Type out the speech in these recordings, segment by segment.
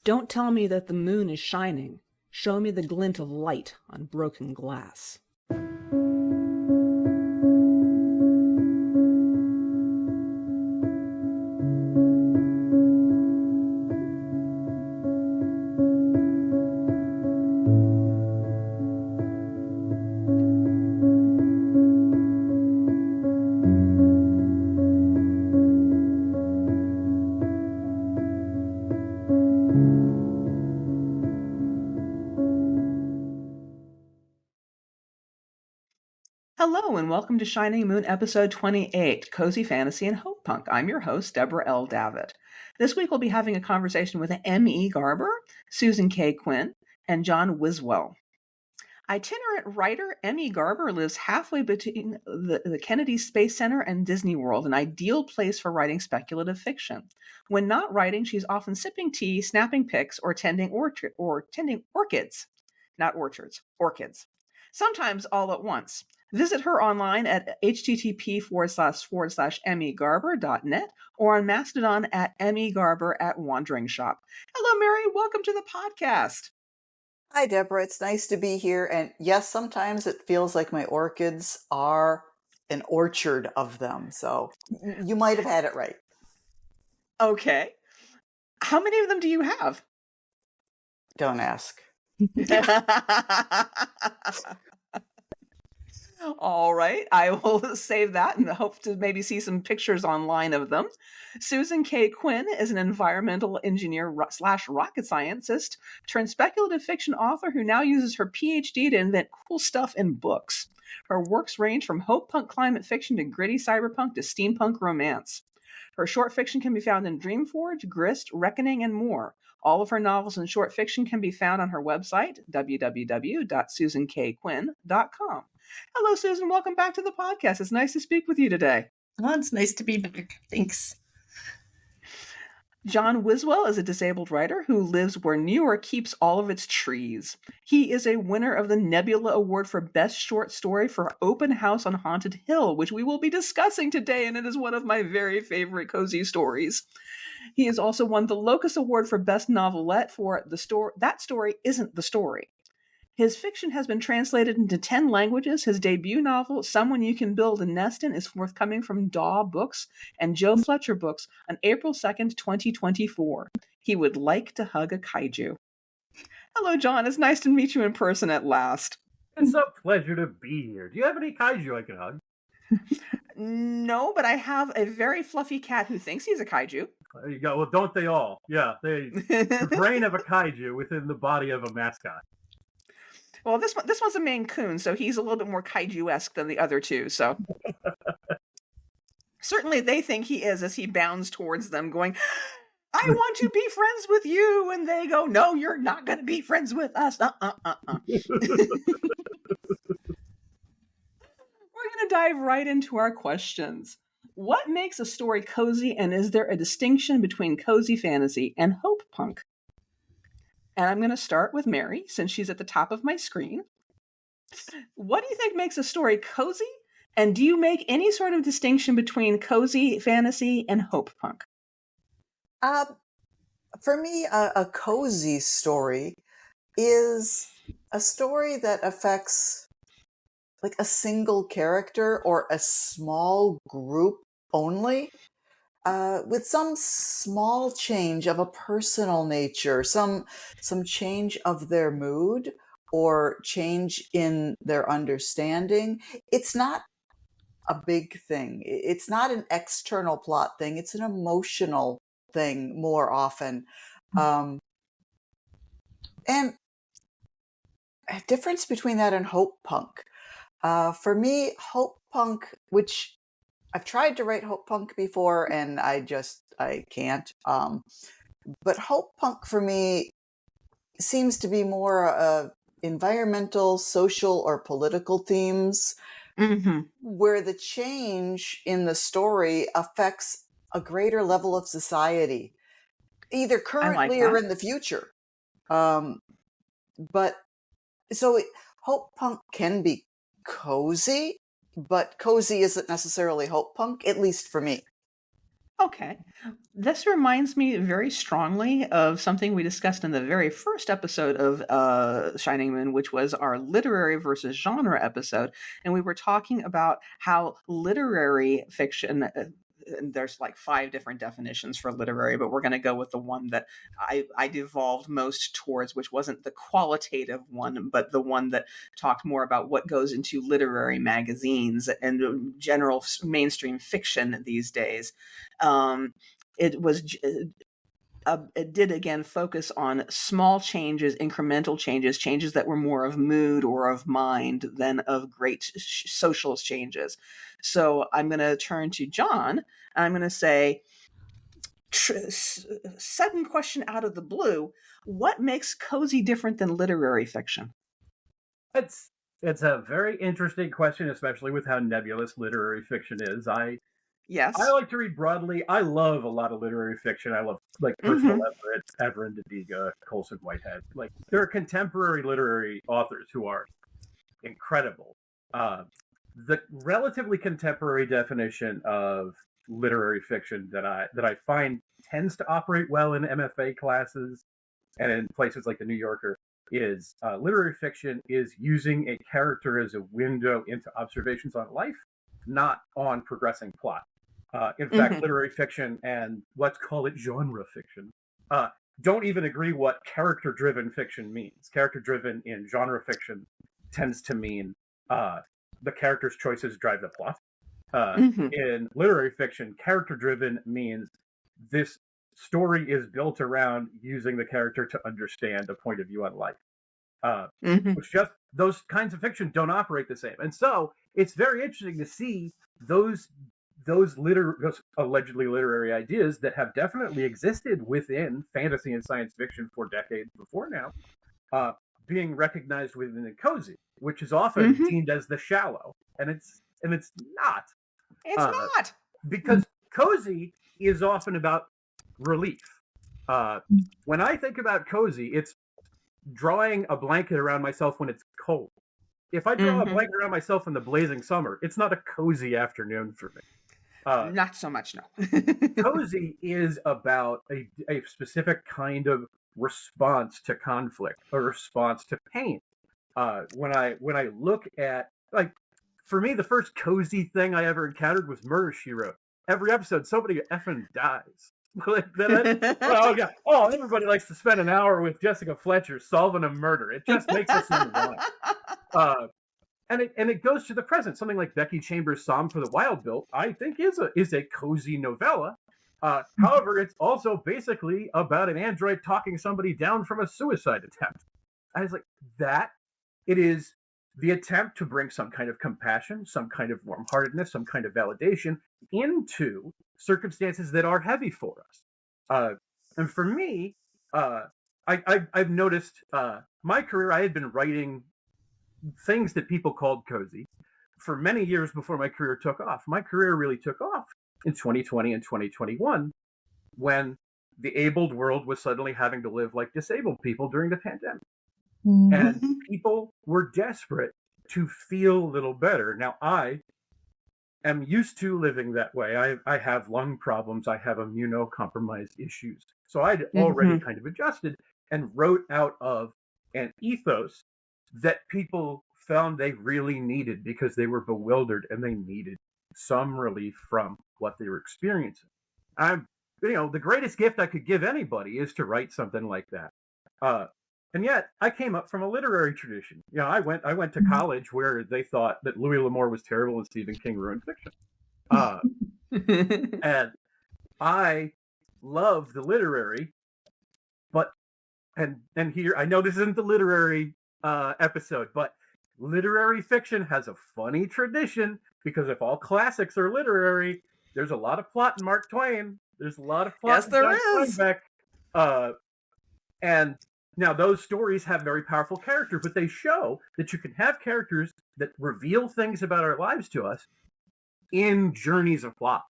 Don't tell me that the moon is shining. Show me the glint of light on broken glass. Hello and welcome to Shining Moon episode 28, Cozy Fantasy and Hopepunk. I'm your host, Deborah L. Davitt. This week we'll be having a conversation with M.E. Garber, Susan Kaye Quinn, and John Wiswell. Itinerant writer M.E. Garber lives halfway between the Kennedy Space Center and Disney World, an ideal place for writing speculative fiction. When not writing, she's often sipping tea, snapping pics, or tending orchids. Not orchards, orchids. Sometimes all at once. Visit her online at http://megarber.net or on Mastodon at megarber at Wandering Shop. Hello, Mary. Welcome to the podcast. Hi, Deborah. It's nice to be here. And yes, sometimes it feels like my orchids are an orchard of them. So you might have had it right. Okay. How many of them do you have? Don't ask. All right. I will save that and hope to maybe see some pictures online of them. Susan Kaye Quinn is an environmental engineer / rocket scientist turned speculative fiction author who now uses her PhD to invent cool stuff in books. Her works range from Hopepunk climate fiction to gritty cyberpunk to steampunk romance. Her short fiction can be found in Dreamforge, Grist, Reckoning, and more. All of her novels and short fiction can be found on her website, www.susankquinn.com. Hello, Susan. Welcome back to the podcast. It's nice to speak with you today. Well, it's nice to be back. Thanks. John Wiswell is a disabled writer who lives where New York keeps all of its trees. He is a winner of the Nebula Award for Best Short Story for Open House on Haunted Hill, which we will be discussing today, and it is one of my very favorite cozy stories. He has also won the Locus Award for Best Novelette for That Story Isn't the Story. His fiction has been translated into 10 languages. His debut novel, Someone You Can Build a Nest In, is forthcoming from Daw Books and Joe Fletcher Books on April 2nd, 2024. He would like to hug a kaiju. Hello, John. It's nice to meet you in person at last. It's a pleasure to be here. Do you have any kaiju I can hug? No, but I have a very fluffy cat who thinks he's a kaiju. There you go. Well, don't they all? Yeah, the brain of a kaiju within the body of a mascot. Well, this one's a Maine Coon, so he's a little bit more kaiju-esque than the other two. So certainly they think he is as he bounds towards them, going, "I want to be friends with you," and they go, "No, you're not going to be friends with us." We're going to dive right into our questions. What makes a story cozy, and is there a distinction between cozy fantasy and hopepunk? And I'm going to start with Mary, since she's at the top of my screen. What do you think makes a story cozy? And do you make any sort of distinction between cozy fantasy and hopepunk? For me, a cozy story is a story that affects like a single character or a small group only. With some small change of a personal nature, some change of their mood or change in their understanding. It's not a big thing. It's not an external plot thing. It's an emotional thing more often. And a difference between that and hopepunk. For me, hopepunk, which I've tried to write hopepunk before and I can't. But hopepunk for me seems to be more environmental, social, or political themes, where the change in the story affects a greater level of society, either currently or in the future. But so hopepunk can be cozy, but cozy isn't necessarily hopepunk, at least for me. Okay. This reminds me very strongly of something we discussed in the very first episode of Shining Moon, which was our literary versus genre episode. And we were talking about how literary fiction, and there's like 5 different definitions for literary, but we're going to go with the one that I devolved most towards, which wasn't the qualitative one, but the one that talked more about what goes into literary magazines and general mainstream fiction these days. It was it did again focus on small changes, incremental changes, changes that were more of mood or of mind than of great social changes. So I'm going to turn to John. And I'm going to say, sudden question out of the blue: what makes cozy different than literary fiction? It's a very interesting question, especially with how nebulous literary fiction is. Yes. I like to read broadly. I love a lot of literary fiction. I love like Percival Everett, Everin Dediga, Colson Whitehead. Like there are contemporary literary authors who are incredible. The relatively contemporary definition of literary fiction that I find tends to operate well in MFA classes and in places like the New Yorker is literary fiction is using a character as a window into observations on life, not on progressing plot. In fact, literary fiction and let's call it genre fiction don't even agree what character-driven fiction means. Character-driven in genre fiction tends to mean the character's choices drive the plot. In literary fiction, character-driven means this story is built around using the character to understand a point of view on life. Which just those kinds of fiction don't operate the same. And so it's very interesting to see those allegedly literary ideas that have definitely existed within fantasy and science fiction for decades before now, being recognized within the cozy, which is often deemed as the shallow, and it's not. It's not, because cozy is often about relief. When I think about cozy, it's drawing a blanket around myself when it's cold. If I draw a blanket around myself in the blazing summer, it's not a cozy afternoon for me. Not so much, no. Cozy is about a specific kind of response to conflict, a response to pain. When I look at, like, for me, the first cozy thing I ever encountered was Murder, She Wrote. Every episode, somebody effing dies. Everybody likes to spend an hour with Jessica Fletcher solving a murder. It just makes us want. And it goes to the present. Something like Becky Chambers' Psalm for the Wild Bill, I think, is a cozy novella. However, it's also basically about an android talking somebody down from a suicide attempt. I was like, that it is the attempt to bring some kind of compassion, some kind of warm-heartedness, some kind of validation into circumstances that are heavy for us. And for me, I've noticed my career, I had been writing things that people called cozy for many years before my career took off. My career really took off in 2020 and 2021 when the abled world was suddenly having to live like disabled people during the pandemic. And people were desperate to feel a little better. Now, I am used to living that way. I have lung problems. I have immunocompromised issues. So I'd already kind of adjusted and wrote out of an ethos that people found they really needed because they were bewildered and they needed some relief from what they were experiencing. The greatest gift I could give anybody is to write something like that. And yet, I came up from a literary tradition. I went to college where they thought that Louis L'Amour was terrible and Stephen King ruined fiction. And I love the literary, and here, I know this isn't the literary episode, but literary fiction has a funny tradition because if all classics are literary, there's a lot of plot in Mark Twain. There's a lot of plot in John Steinbeck. And now, those stories have very powerful character, but they show that you can have characters that reveal things about our lives to us in journeys of plot.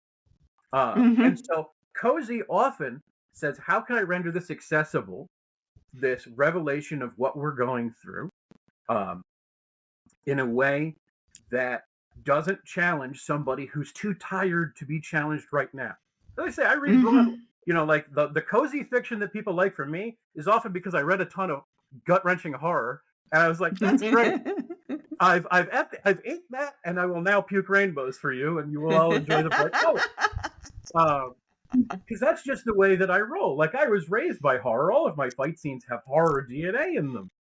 And so cozy often says, how can I render this accessible, this revelation of what we're going through, in a way that doesn't challenge somebody who's too tired to be challenged right now? As I say, I read broadly. Like the cozy fiction that people like from me is often because I read a ton of gut-wrenching horror, and I was like, that's great. I've ate that, and I will now puke rainbows for you, and you will all enjoy the bright colors. Because that's just the way that I roll. Like, I was raised by horror. All of my fight scenes have horror DNA in them.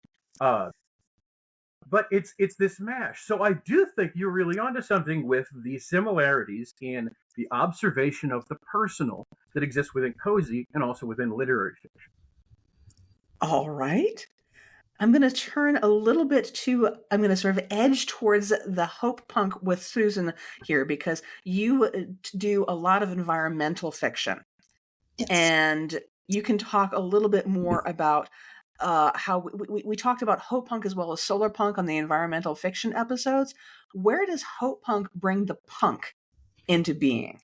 But it's this mash. So I do think you're really onto something with the similarities in the observation of the personal that exists within cozy and also within literary fiction. All right. I'm going to turn a little bit I'm going to sort of edge towards the hope punk with Susan here, because you do a lot of environmental fiction. Yes. And you can talk a little bit more about how we talked about hope punk as well as solar punk on the environmental fiction episodes. Where does hope punk bring the punk into being?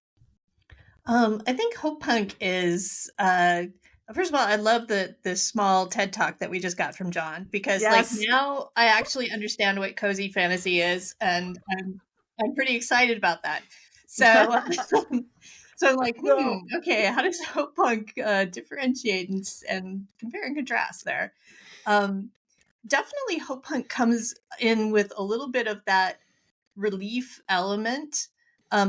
I think hope punk is first of all, I love the small TED talk that we just got from John, because Yes. like now I actually understand what cozy fantasy is, and I'm pretty excited about that. So so I'm like, okay, how does hope punk differentiate and compare and contrast there? Definitely hope punk comes in with a little bit of that relief element.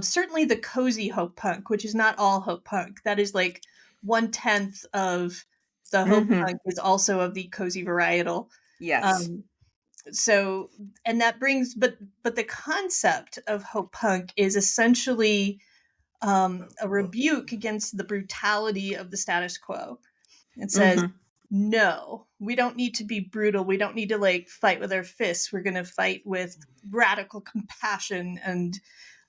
Certainly the cozy hope punk, which is not all hope punk. That is like 1/10 of the hope punk is also of the cozy varietal. Yes. So, and that brings, but the concept of hope punk is essentially a rebuke against the brutality of the status quo. It says, no, we don't need to be brutal. We don't need to like fight with our fists. We're going to fight with radical compassion, and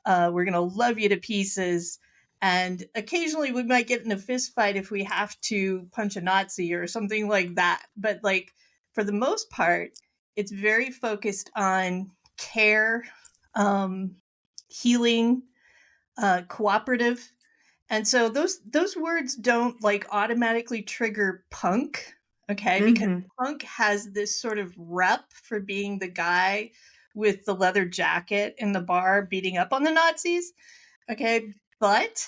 we're going to love you to pieces. And occasionally we might get in a fist fight if we have to punch a Nazi or something like that. But like for the most part, it's very focused on care, healing, cooperative. And so those words don't like automatically trigger punk, okay? Because punk has this sort of rep for being the guy with the leather jacket in the bar beating up on the Nazis, okay? But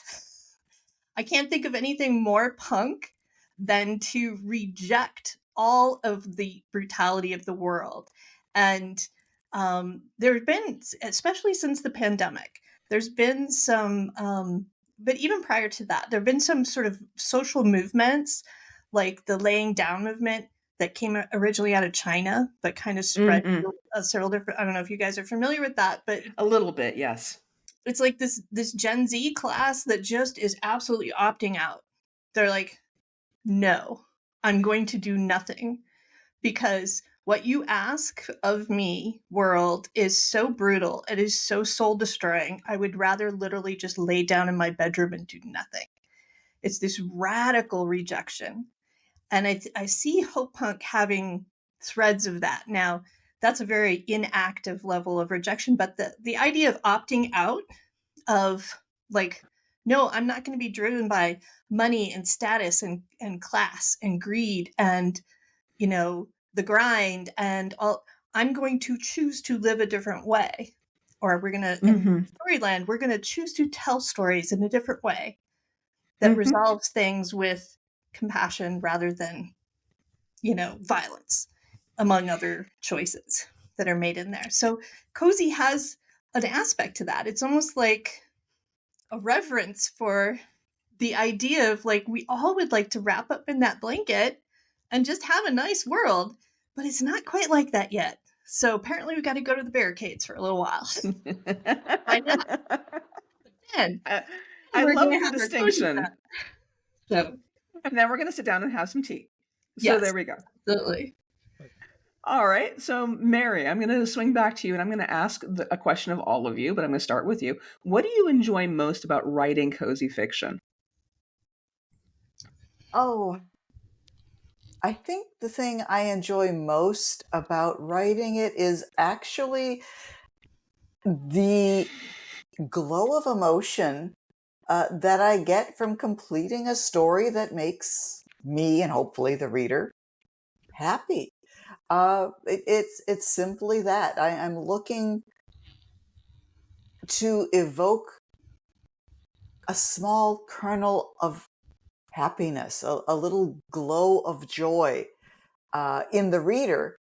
I can't think of anything more punk than to reject all of the brutality of the world. And there have been, especially since the pandemic, there's been some but even prior to that, there have been some sort of social movements, like the laying down movement that came originally out of China, but kind of spread to several different. I don't know if you guys are familiar with that, but a little bit, yes. It's like this Gen Z class that just is absolutely opting out. They're like, no, I'm going to do nothing, because what you ask of me, world, is so brutal. It is so soul destroying. I would rather literally just lay down in my bedroom and do nothing. It's this radical rejection. And I see hope punk having threads of that. Now, that's a very inactive level of rejection, but the idea of opting out of like, no, I'm not going to be driven by money and status and class and greed and, you know, the grind and all. I'm going to choose to live a different way. Or we're going to, in Storyland, we're going to choose to tell stories in a different way that resolves things with compassion rather than, you know, violence, among other choices that are made in there. So cozy has an aspect to that. It's almost like a reverence for the idea of like, we all would like to wrap up in that blanket and just have a nice world, but it's not quite like that yet. So apparently we got to go to the barricades for a little while. I know. Then, I love the distinction. So, and then we're going to sit down and have some tea. So yes, there we go. Absolutely. All right. So Mary, I'm going to swing back to you and I'm going to ask a question of all of you, but I'm going to start with you. What do you enjoy most about writing cozy fiction? Oh, I think the thing I enjoy most about writing it is actually the glow of emotion that I get from completing a story that makes me and hopefully the reader happy. It's simply that. I'm looking to evoke a small kernel of happiness, a little glow of joy in the reader.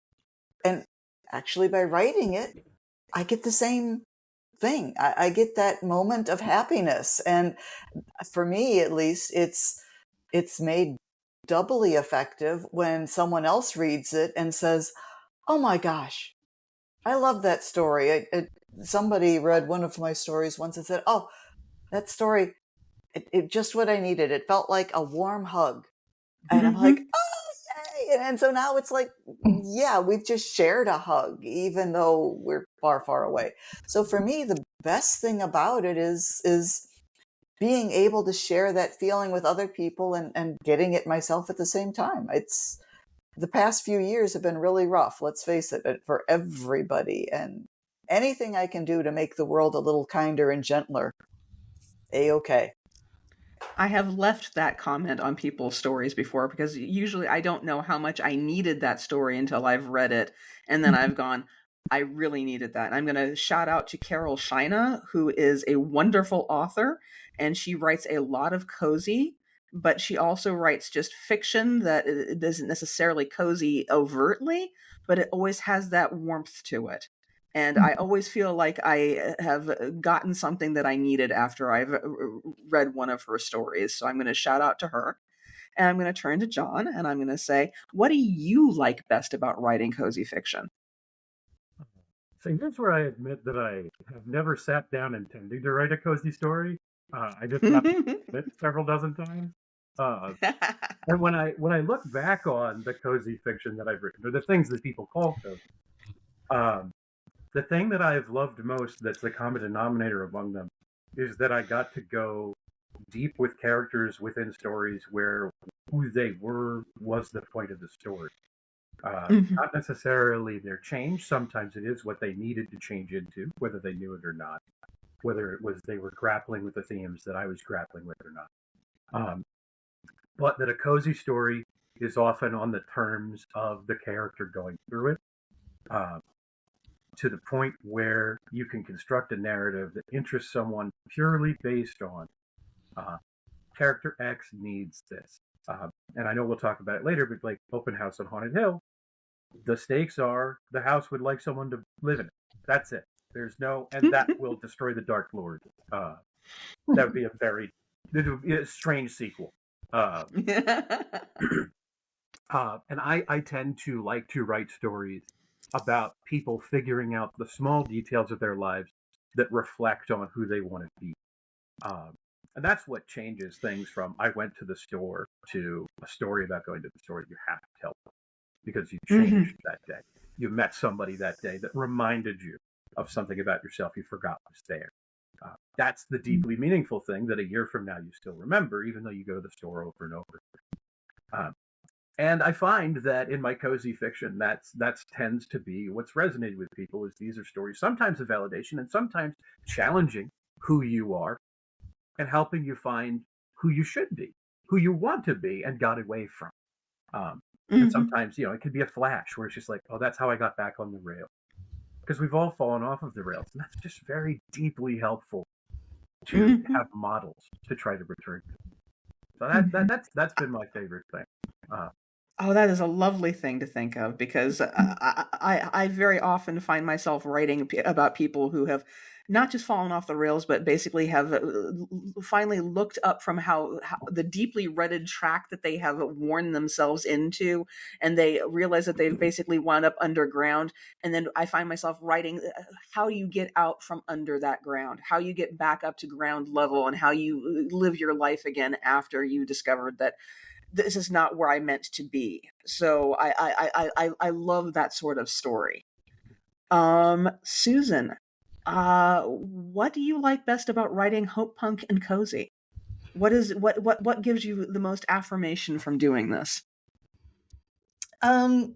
And actually, by writing it, I get the same thing. I get that moment of happiness. And for me, at least, it's made doubly effective when someone else reads it and says, "Oh my gosh, I love that story." Somebody read one of my stories once and said, "Oh, that story, it just what I needed. It felt like a warm hug." And I'm like, "Oh, yay." And so now it's like, yeah, we've just shared a hug, even though we're far, far away. So for me, the best thing about it is being able to share that feeling with other people and getting it myself at the same time. It's the past few years have been really rough, let's face it, for everybody. And anything I can do to make the world a little kinder and gentler, A-okay. I have left that comment on people's stories before because usually I don't know how much I needed that story until I've read it. And then I've gone, I really needed that. And I'm going to shout out to Carol Shina, who is a wonderful author. And she writes a lot of cozy, but she also writes just fiction that isn't necessarily cozy overtly, but it always has that warmth to it. And I always feel like I have gotten something that I needed after I've read one of her stories. So I'm going to shout out to her. And I'm going to turn to John and I'm going to say, what do you like best about writing cozy fiction? So here's where I admit that I have never sat down intending to write a cozy story. I just got it several dozen times. And when I look back on the cozy fiction that I've written, or the things that people call cozy, the thing that I've loved most that's the common denominator among them is that I got to go deep with characters within stories where who they were was the point of the story. Not necessarily their change. Sometimes it is what they needed to change into, whether they knew it or not. Whether it was they were grappling with the themes that I was grappling with or not. But that a cozy story is often on the terms of the character going through it. To the point where you can construct a narrative that interests someone purely based on character X needs this. And I know we'll talk about it later, but like Open House on Haunted Hill, the stakes are the house would like someone to live in it. That's it. There's no, and that will destroy the Dark Lord. That would be a strange sequel. And I tend to like to write stories about people figuring out the small details of their lives that reflect on who they want to be. And that's what changes things from I went to the store to a story about going to the store that you have to tell them because you changed that day. You met somebody that day that reminded you of something about yourself you forgot was there. That's the deeply meaningful thing that a year from now you still remember, even though you go to the store over and over. And I find that in my cozy fiction, that tends to be what's resonated with people is these are stories, sometimes of validation and sometimes challenging who you are and helping you find who you should be, who you want to be and got away from. And sometimes, it could be a flash where it's just like, oh, that's how I got back on the rail. Because we've all fallen off of the rails. And that's just very deeply helpful to have models to try to return to. So that's been my favorite thing. Oh, that is a lovely thing to think of because I very often find myself writing about people who have not just fallen off the rails, but basically have finally looked up from how the deeply rutted track that they have worn themselves into, and they realize that they've basically wound up underground. And then I find myself writing how you get out from under that ground, how you get back up to ground level, and how you live your life again after you discovered that this is not where I meant to be. So I love that sort of story. Susan, what do you like best about writing Hopepunk and cozy? What gives you the most affirmation from doing this? I'll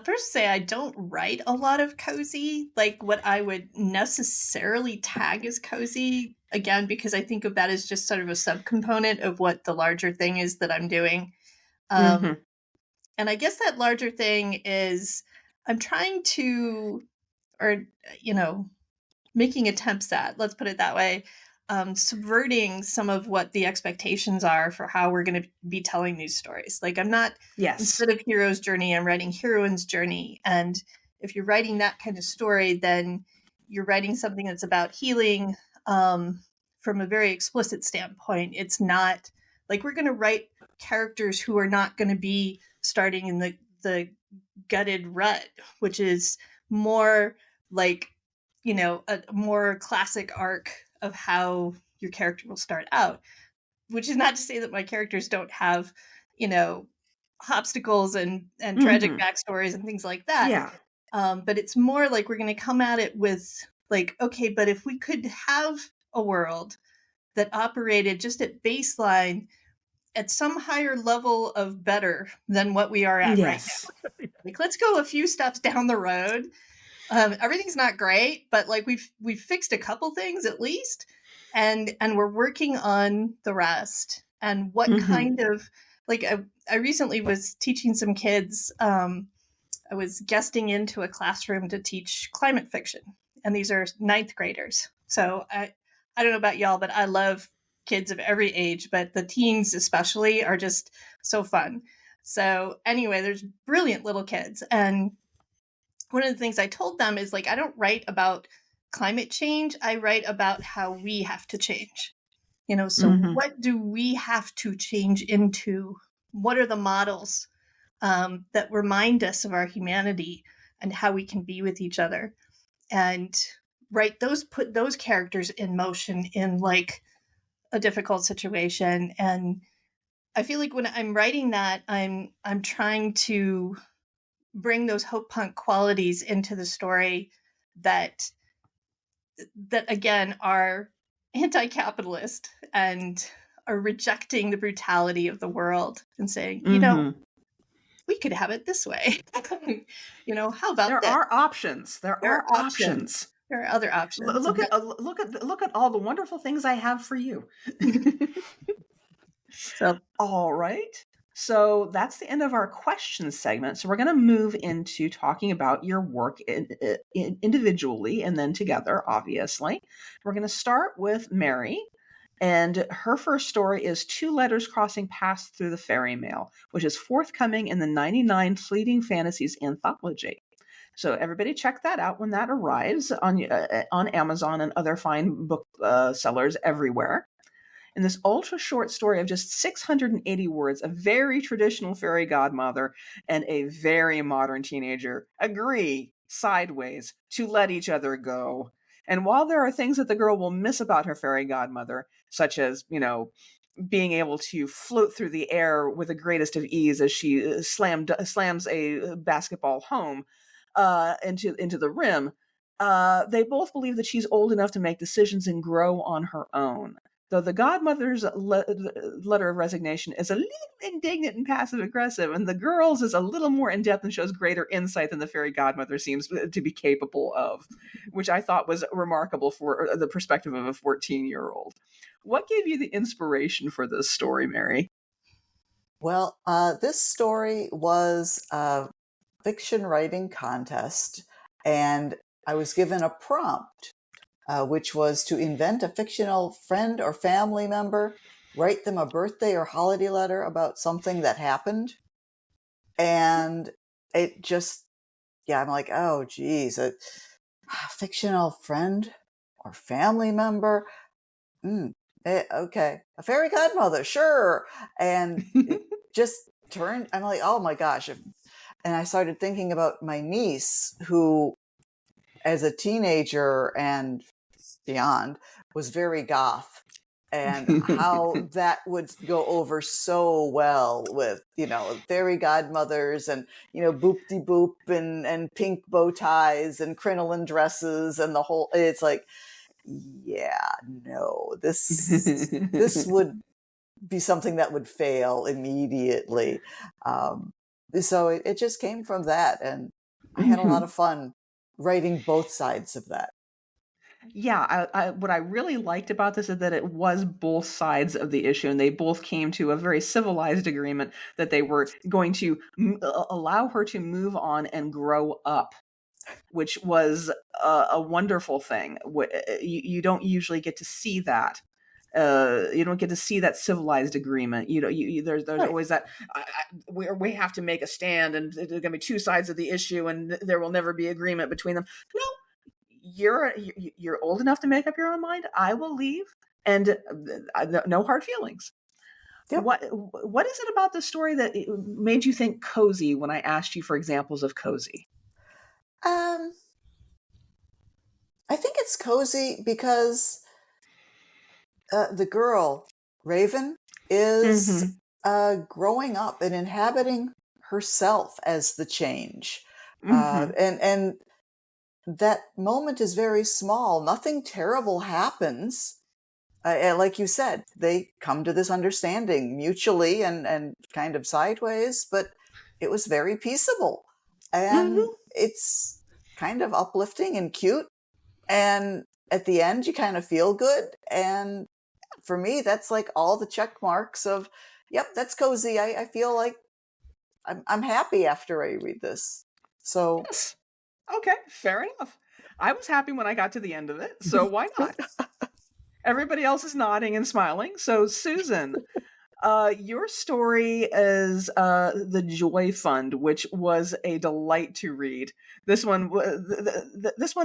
first say I don't write a lot of cozy, like what I would necessarily tag as cozy, again, because I think of that as just sort of a subcomponent of what the larger thing is that I'm doing. And I guess that larger thing is I'm trying to, or, making attempts at, let's put it that way, subverting some of what the expectations are for how we're going to be telling these stories. Like, I'm not, Yes. instead of hero's journey, I'm writing heroine's journey. And if you're writing that kind of story, then you're writing something that's about healing from a very explicit standpoint. It's not like we're going to write characters who are not going to be starting in the gutted rut, which is more like, you know, a more classic arc of how your character will start out, which is not to say that my characters don't have, you know, obstacles and tragic backstories and things like that. Yeah. But it's more like we're going to come at it with like, okay, but if we could have a world that operated just at baseline at some higher level of better than what we are at right now. Like, let's go a few steps down the road. Everything's not great, but like we've fixed a couple things at least, and we're working on the rest. And what kind of, like, I recently was teaching some kids. I was guesting into a classroom to teach climate fiction, and these are 9th graders. So I don't know about y'all, but I love kids of every age, but the teens especially are just so fun. So anyway, there's brilliant little kids, and one of the things I told them is, like, I don't write about climate change. I write about how we have to change. You know, so what do we have to change into? What are the models that remind us of our humanity and how we can be with each other? And put those characters in motion in like a difficult situation. And I feel like when I'm writing that, I'm trying to bring those Hopepunk qualities into the story that again are anti-capitalist and are rejecting the brutality of the world and saying, you know, we could have it this way. You know, how about there this? are options. There are options. There are other options. Look at all the wonderful things I have for you. So, all right. So that's the end of our question segment. So we're going to move into talking about your work individually and then together, obviously. We're going to start with Mary. And her first story is Two Letters Crossing Paths Through the FairyMail, which is forthcoming in the 99 Fleeting Fantasies anthology. So everybody check that out when that arrives on Amazon and other fine book sellers everywhere. In this ultra short story of just 680 words, a very traditional fairy godmother and a very modern teenager agree sideways to let each other go. And while there are things that the girl will miss about her fairy godmother, such as, you know, being able to float through the air with the greatest of ease as she slams a basketball home into the rim, they both believe that she's old enough to make decisions and grow on her own. Though the godmother's letter of resignation is a little indignant and passive-aggressive, and the girl's is a little more in-depth and shows greater insight than the fairy godmother seems to be capable of, which I thought was remarkable for the perspective of a 14-year-old. What gave you the inspiration for this story, Mary? Well, this story was a fiction writing contest, and I was given a prompt, which was to invent a fictional friend or family member, write them a birthday or holiday letter about something that happened. And it just, I'm like, oh, geez, a fictional friend or family member? Okay, a fairy godmother, sure. And it just turned, I'm like, oh my gosh. And I started thinking about my niece, who, as a teenager and beyond, was very goth, and how that would go over so well with, you know, fairy godmothers and, you know, boop-de-boop and pink bow ties and crinoline dresses and the whole, it's like, this would be something that would fail immediately. So it just came from that, and I had a lot of fun writing both sides of that. Yeah, what I really liked about this is that it was both sides of the issue, and they both came to a very civilized agreement that they were going to allow her to move on and grow up which was a wonderful thing. You don't usually get to see that. You don't get to see that civilized agreement. There's Right. always that we have to make a stand, and there's going to be two sides of the issue, and there will never be agreement between them. No, you're old enough to make up your own mind. I will leave, and no hard feelings. Yep. What is it about the story that made you think cozy when I asked you for examples of cozy? I think it's cozy because the girl, Raven, is growing up and inhabiting herself as the change. And that moment is very small. Nothing terrible happens. Like you said, they come to this understanding mutually and kind of sideways, but it was very peaceable. And it's kind of uplifting and cute. And at the end, you kind of feel good. And for me, that's like all the check marks of, yep, that's cozy. I feel like I'm happy after I read this. So, yes. Okay, fair enough. I was happy when I got to the end of it, so why not? Everybody else is nodding and smiling. So, Susan, your story is the Joy Fund, which was a delight to read. This one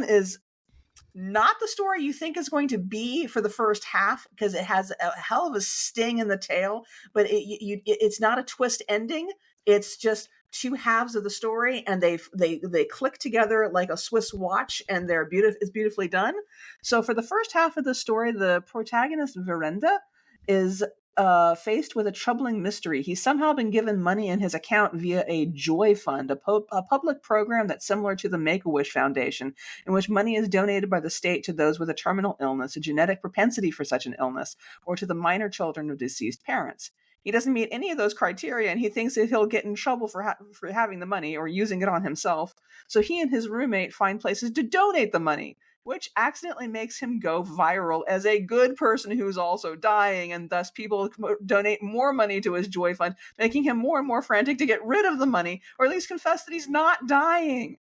is not the story you think is going to be for the first half, because it has a hell of a sting in the tail, but it's not a twist ending. It's just two halves of the story, and they click together like a Swiss watch, and it's beautifully done. So for the first half of the story, the protagonist Verenda is faced with a troubling mystery. He's somehow been given money in his account via a Joy Fund, a public program that's similar to the Make-A-Wish Foundation, in which money is donated by the state to those with a terminal illness, a genetic propensity for such an illness, or to the minor children of deceased parents. He doesn't meet any of those criteria, and he thinks that he'll get in trouble for having the money or using it on himself. So he and his roommate find places to donate the money, which accidentally makes him go viral as a good person who's also dying, and thus people donate more money to his Joy Fund, making him more and more frantic to get rid of the money, or at least confess that he's not dying.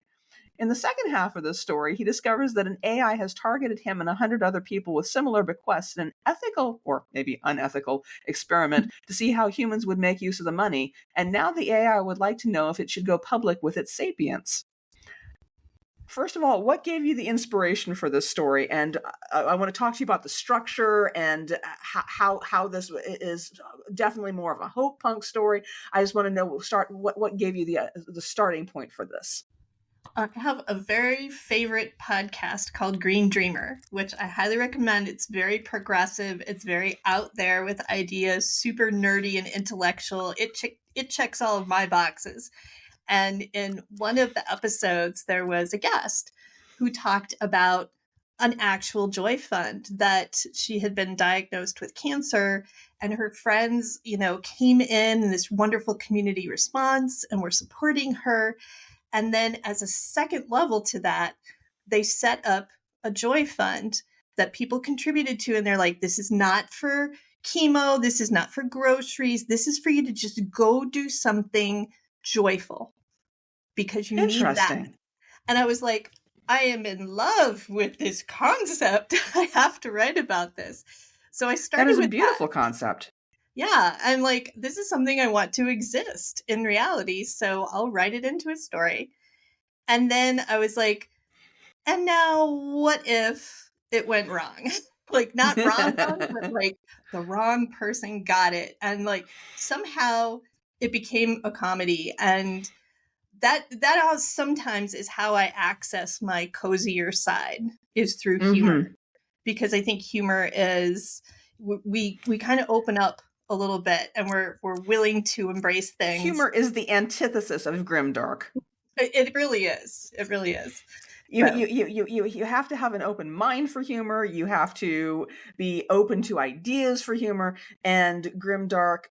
In the second half of the story, he discovers that an AI has targeted him and 100 other people with similar bequests in an ethical, or maybe unethical, experiment to see how humans would make use of the money, and now the AI would like to know if it should go public with its sapience. First of all, what gave you the inspiration for this story? And I want to talk to you about the structure and how this is definitely more of a hope punk story. I just want to know what gave you the starting point for this. I have a very favorite podcast called Green Dreamer, which I highly recommend. It's very progressive. It's very out there with ideas, super nerdy and intellectual. It checks all of my boxes. And in one of the episodes, there was a guest who talked about an actual Joy Fund, that she had been diagnosed with cancer, and her friends, came in this wonderful community response and were supporting her. And then as a second level to that, they set up a Joy Fund that people contributed to. And they're like, this is not for chemo. This is not for groceries. This is for you to just go do something joyful because you need that. And I was like, I am in love with this concept. I have to write about this. So I started with that. That is a beautiful concept. Yeah, I'm like, this is something I want to exist in reality, so I'll write it into a story. And then I was like, and now what if it went wrong? Like, not wrong, but like the wrong person got it. And like somehow it became a comedy. And that sometimes is how I access my cozier side, is through humor. Because I think humor is, we kind of open up a little bit, and we're willing to embrace things. Humor is the antithesis of grimdark. It really is. It really is. You have to have an open mind for humor. You have to be open to ideas for humor. And grimdark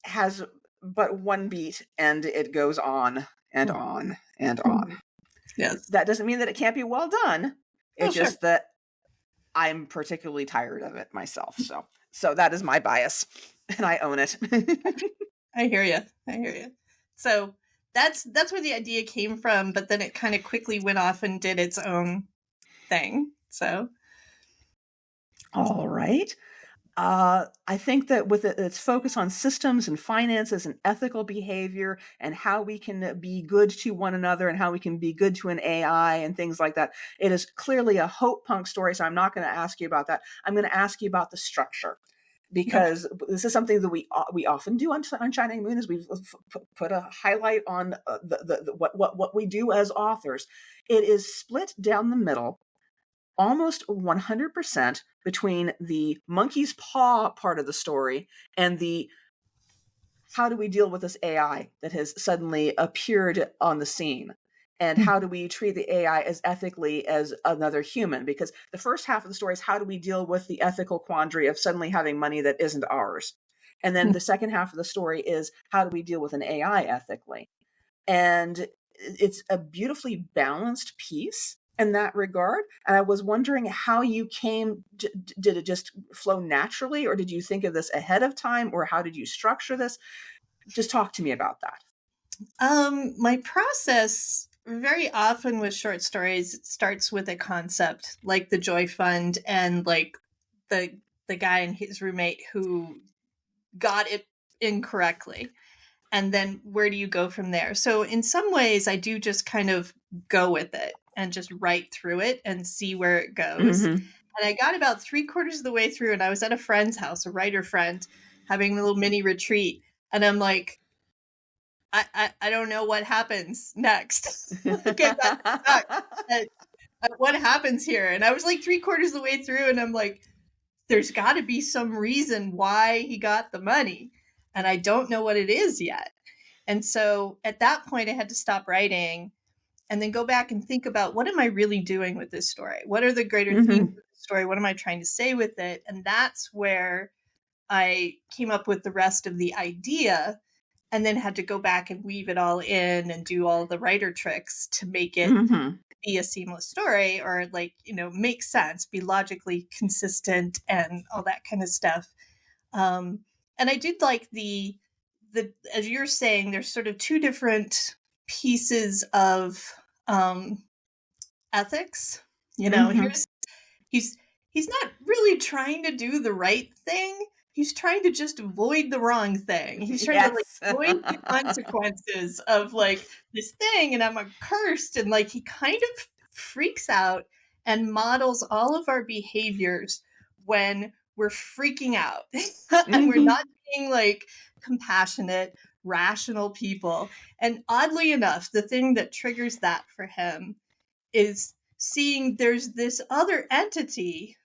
has but one beat, and it goes on and on and on. Yes. That doesn't mean that it can't be well done. It's just that I'm particularly tired of it myself. So that is my bias. And I own it. I hear you. So that's where the idea came from, but then it kind of quickly went off and did its own thing. So, all right. I think that with its focus on systems and finances and ethical behavior and how we can be good to one another and how we can be good to an AI and things like that, it is clearly a hope punk story. So I'm not going to ask you about that. I'm going to ask you about the structure, because this is something that we often do on Shining Moon, is we put a highlight on what we do as authors. It is split down the middle, almost 100% between the monkey's paw part of the story and the how do we deal with this AI that has suddenly appeared on the scene, and how do we treat the AI as ethically as another human. Because the first half of the story is how do we deal with the ethical quandary of suddenly having money that isn't ours, and then the second half of the story is how do we deal with an AI ethically. And it's a beautifully balanced piece in that regard. And I was wondering how you came, did it just flow naturally, or did you think of this ahead of time, or how did you structure this? Just talk to me about that. My process very often with short stories, it starts with a concept like the Joy Fund and like the guy and his roommate who got it incorrectly. And then where do you go from there? So in some ways, I do just kind of go with it and just write through it and see where it goes. Mm-hmm. And I got about 3/4 of the way through, and I was at a friend's house, a writer friend, having a little mini retreat. And I'm like, I don't know what happens next. Like, I got stuck at what happens here. And I was like 3/4 of the way through, and I'm like, there's got to be some reason why he got the money. And I don't know what it is yet. And so at that point, I had to stop writing and then go back and think about, what am I really doing with this story? What are the greater themes of the story? What am I trying to say with it? And that's where I came up with the rest of the idea, and then had to go back and weave it all in and do all the writer tricks to make it be a seamless story, or like, make sense, be logically consistent and all that kind of stuff. And I did like the as you're saying, there's sort of two different pieces of ethics. He's not really trying to do the right thing. He's trying to just avoid the wrong thing. He's trying to avoid the consequences of like this thing, and I'm accursed, and like he kind of freaks out and models all of our behaviors when we're freaking out and we're not being like compassionate, rational people. And oddly enough, the thing that triggers that for him is seeing there's this other entity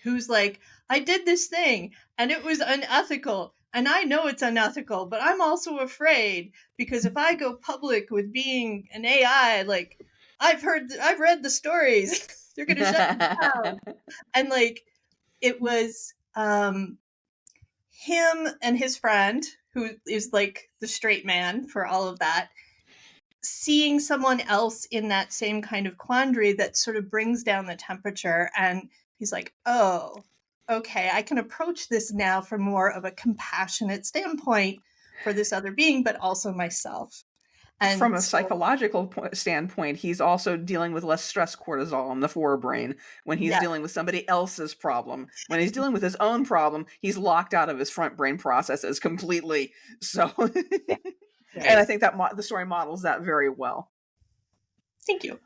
who's like, I did this thing and it was unethical, and I know it's unethical, but I'm also afraid, because if I go public with being an AI, like I've read the stories, they're going to shut me down. And like, it was him and his friend, who is like the straight man for all of that, seeing someone else in that same kind of quandary that sort of brings down the temperature. And he's like, oh, okay, I can approach this now from more of a compassionate standpoint for this other being, but also myself. And from a psychological standpoint, he's also dealing with less stress cortisol in the forebrain when he's dealing with somebody else's problem. When he's dealing with his own problem, he's locked out of his front brain processes completely. So, and I think that the story models that very well. Thank you.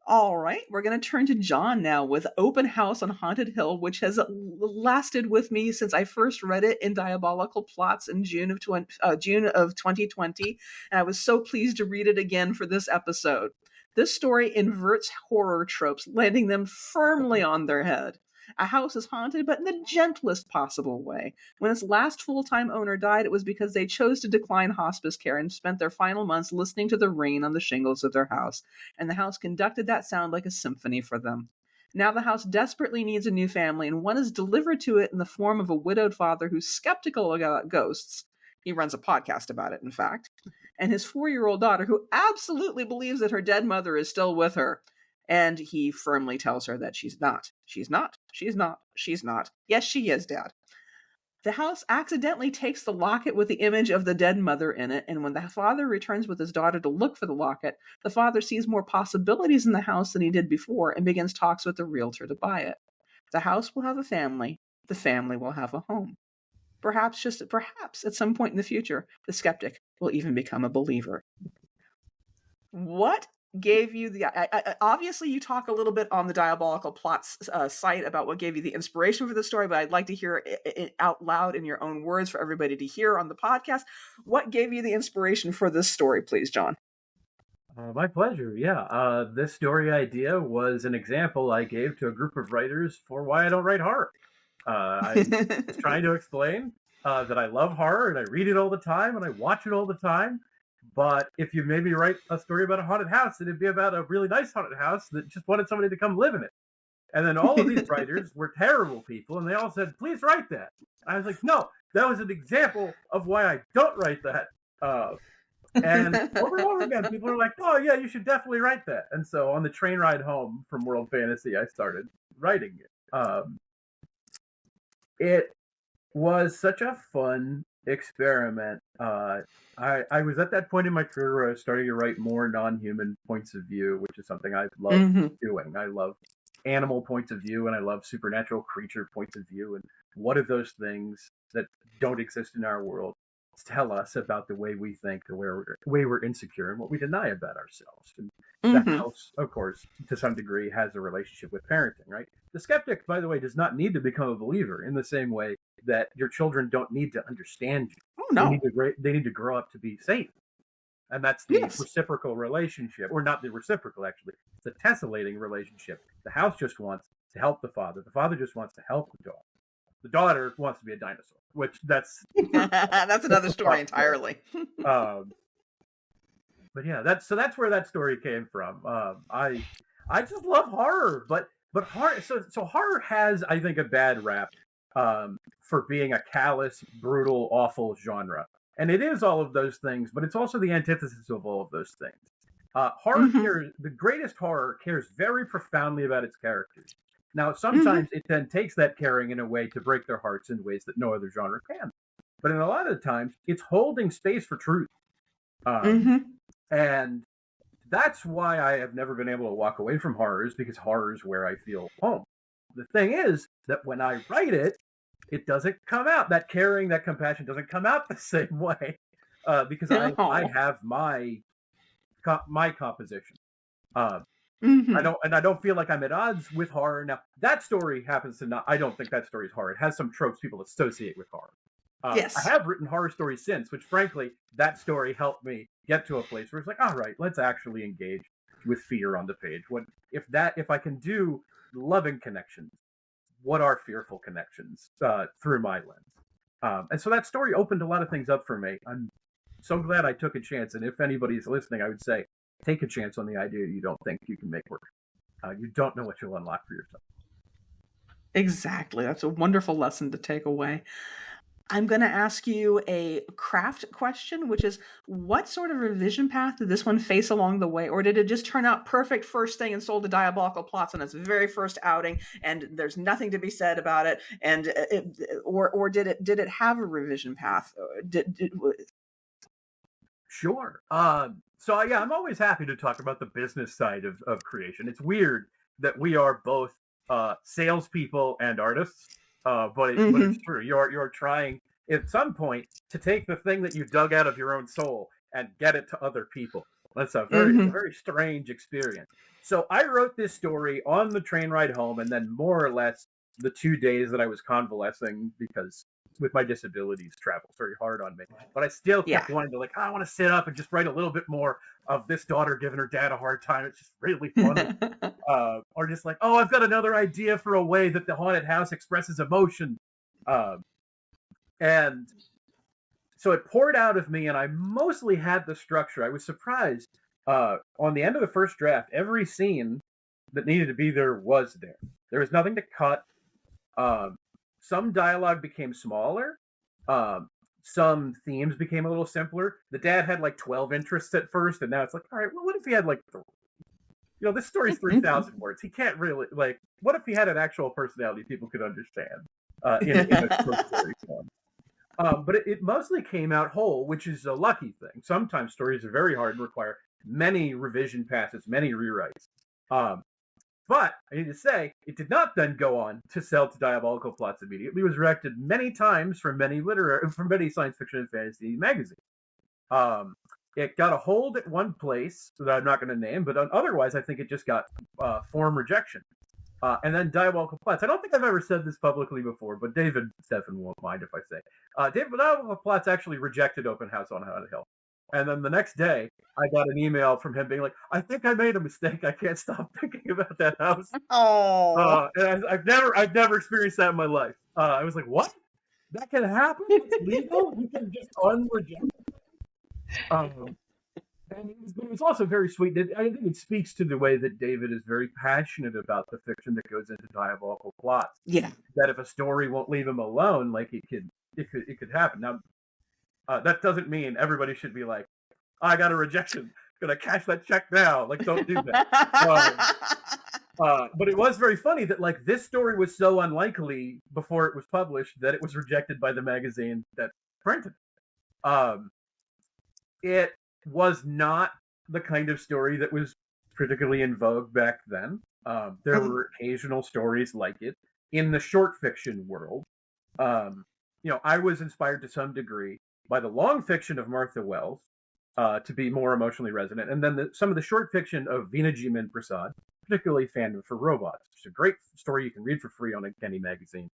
All right, we're going to turn to John now with Open House on Haunted Hill, which has lasted with me since I first read it in Diabolical Plots in June of 2020, and I was so pleased to read it again for this episode. This story inverts horror tropes, landing them firmly on their head. A house is haunted, but in the gentlest possible way. When its last full-time owner died, it was because they chose to decline hospice care and spent their final months listening to the rain on the shingles of their house, and the house conducted that sound like a symphony for them. Now the house desperately needs a new family, and one is delivered to it in the form of a widowed father who's skeptical about ghosts. He runs a podcast about it, in fact. And his 4-year-old daughter, who absolutely believes that her dead mother is still with her. And he firmly tells her that she's not. She's not. She's not. She's not. Yes, she is, Dad. The house accidentally takes the locket with the image of the dead mother in it, and when the father returns with his daughter to look for the locket, the father sees more possibilities in the house than he did before and begins talks with the realtor to buy it. The house will have a family. The family will have a home. Perhaps, just perhaps, at some point in the future, the skeptic will even become a believer. What gave you the... obviously, you talk a little bit on the Diabolical Plots site about what gave you the inspiration for the story, but I'd like to hear it out loud in your own words for everybody to hear on the podcast. What gave you the inspiration for this story, please, John? My pleasure, yeah. This story idea was an example I gave to a group of writers for why I don't write horror. I was trying to explain that I love horror and I read it all the time and I watch it all the time. But if you made me write a story about a haunted house, it'd be about a really nice haunted house that just wanted somebody to come live in it. And then all of these writers were terrible people, and they all said, please write that. And I was like, no, that was an example of why I don't write that. And over and over again, people are like, oh, yeah, you should definitely write that. And so on the train ride home from World Fantasy, I started writing it. It was such a fun experiment. I was at that point in my career where I was starting to write more non-human points of view, which is something I love doing. I love animal points of view, and I love supernatural creature points of view. And what are those things that don't exist in our world tell us about the way we think, the way we're insecure, and what we deny about ourselves? And that house, of course, to some degree, has a relationship with parenting, right? The skeptic, by the way, does not need to become a believer in the same way that your children don't need to understand you. Oh, no. They need to grow up to be safe. And that's the reciprocal relationship, or not the reciprocal, actually. It's a tessellating relationship. The house just wants to help the father. The father just wants to help the daughter. The daughter wants to be a dinosaur, which that's another story entirely. But yeah, that's where that story came from. I just love horror, but horror. So horror has, I think, a bad rap for being a callous, brutal, awful genre, and it is all of those things. But it's also the antithesis of all of those things. Horror cares. The greatest horror cares very profoundly about its characters. Now, sometimes it then takes that caring in a way to break their hearts in ways that no other genre can. But in a lot of the times, it's holding space for truth. And that's why I have never been able to walk away from horrors, because horror is where I feel home. The thing is that when I write it, it doesn't come out. That caring, that compassion doesn't come out the same way because I have my composition. I don't feel like I'm at odds with horror. Now, that story happens to not... I don't think that story is horror. It has some tropes people associate with horror. Yes. I have written horror stories since, which frankly, that story helped me get to a place where it's like, all right, let's actually engage with fear on the page. If I can do loving connections, what are fearful connections through my lens? And so that story opened a lot of things up for me. I'm so glad I took a chance. And if anybody's listening, I would say, take a chance on the idea you don't think you can make work. You don't know what you'll unlock for yourself. Exactly. That's a wonderful lesson to take away. I'm going to ask you a craft question, which is, what sort of revision path did this one face along the way? Or did it just turn out perfect first thing and sold to Diabolical Plots on its very first outing, and there's nothing to be said about it? And or did it have a revision path? Sure. So yeah, I'm always happy to talk about the business side of creation. It's weird that we are both salespeople and artists. But it's true. You're trying at some point to take the thing that you dug out of your own soul and get it to other people. That's a very strange experience. So I wrote this story on the train ride home, and then more or less the 2 days that I was convalescing, because with my disabilities, travel's very hard on me. But I still kept wanting to, I want to sit up and just write a little bit more of this daughter giving her dad a hard time. It's just really funny. Or just like, oh, I've got another idea for a way that the haunted house expresses emotion. And so it poured out of me, and I mostly had the structure. I was surprised. On the end of the first draft, every scene that needed to be there was there. There was nothing to cut. Some dialogue became smaller. Some themes became a little simpler. The dad had 12 interests at first, and now it's like, all right, well, what if he had 3? This story's 3,000 words. He can't really, what if he had an actual personality people could understand? in a short story form. But it mostly came out whole, which is a lucky thing. Sometimes stories are very hard and require many revision passes, many rewrites. But I need to say, it did not then go on to sell to Diabolical Plots immediately. It was rejected many times from many science fiction and fantasy magazines. It got a hold at one place that I'm not going to name, but otherwise, I think it just got form rejection. And then Diabolical Plots. I don't think I've ever said this publicly before, but David Stefan won't mind if I say. Diabolical Plots actually rejected Open House on Haunted Hill. And then the next day, I got an email from him being like, I think I made a mistake. I can't stop thinking about that house. Oh. And I've never experienced that in my life. I was like, what? That can happen? It's legal? You can just unreject it? And it was also very sweet. I think it speaks to the way that David is very passionate about the fiction that goes into Diabolical Plots. Yeah. That if a story won't leave him alone, like it could happen. Now, that doesn't mean everybody should be like, I got a rejection, gonna cash that check now. Like, don't do that. But it was very funny that like this story was so unlikely before it was published that it was rejected by the magazine that printed it. It was not the kind of story that was particularly in vogue back then. There were occasional stories like it in the short fiction world. I was inspired to some degree by the long fiction of Martha Wells to be more emotionally resonant, and then some of the short fiction of Veena G. Min Prasad, particularly Fandom for Robots. It's a great story you can read for free on Kenny Magazine,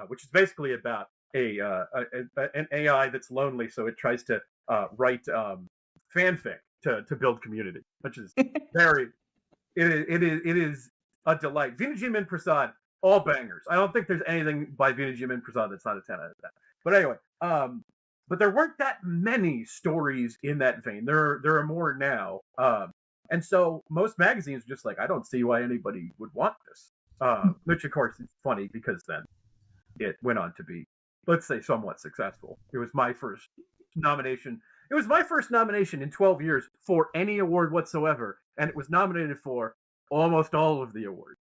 which is basically about an AI that's lonely, so it tries to write fanfic to build community, which is it is a delight. Veena G. Min Prasad, all bangers. I don't think there's anything by Veena G. Min Prasad that's not a 10 out of 10. But anyway, but there weren't that many stories in that vein. There are more now. And so most magazines are just like, I don't see why anybody would want this. Which of course is funny because then it went on to be, let's say, somewhat successful. It was my first nomination. It was my first nomination in 12 years for any award whatsoever, and it was nominated for almost all of the awards.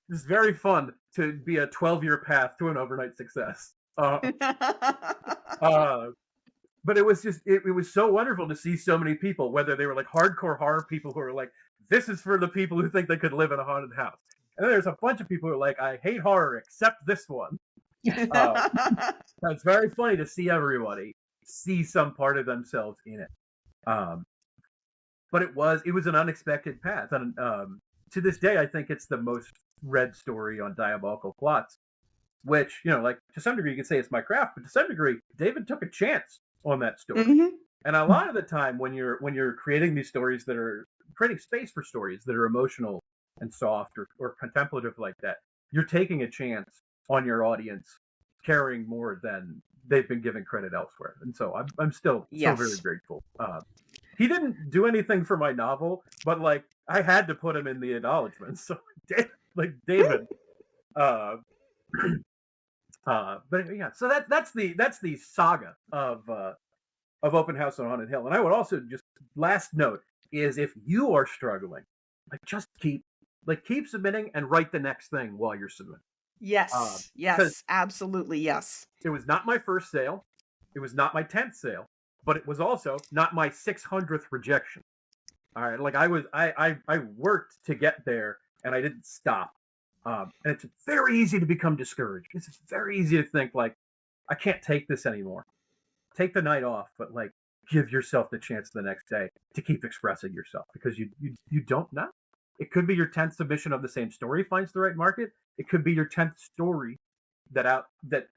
It's very fun to be a 12-year path to an overnight success. But it was just, it was so wonderful to see so many people, whether they were like hardcore horror people who are like, this is for the people who think they could live in a haunted house. And then there's a bunch of people who are like, I hate horror except this one. It's very funny to see everybody see some part of themselves in it. But it was an unexpected path. And to this day, I think it's the most read story on Diabolical Plots, which, like to some degree you could say it's my craft, but to some degree, David took a chance on that story. Mm-hmm. And a lot of the time when you're creating these stories that are creating space for stories that are emotional and soft or contemplative like that, you're taking a chance on your audience caring more than they've been given credit elsewhere. And so I'm still so very grateful. He didn't do anything for my novel, but like I had to put him in the acknowledgments. So David. But yeah, so that's the saga of Open House on Haunted Hill. And I would also just last note is if you are struggling, like just keep submitting and write the next thing while you're submitting. Yes, absolutely, yes. It was not my first sale. It was not my 10th sale, but it was also not my 600th rejection. All right, like I worked to get there and I didn't stop. And it's very easy to become discouraged. It's very easy to think like, I can't take this anymore. Take the night off, but like give yourself the chance the next day to keep expressing yourself because you don't know. It could be your 10th submission of the same story finds the right market. It could be your 10th story that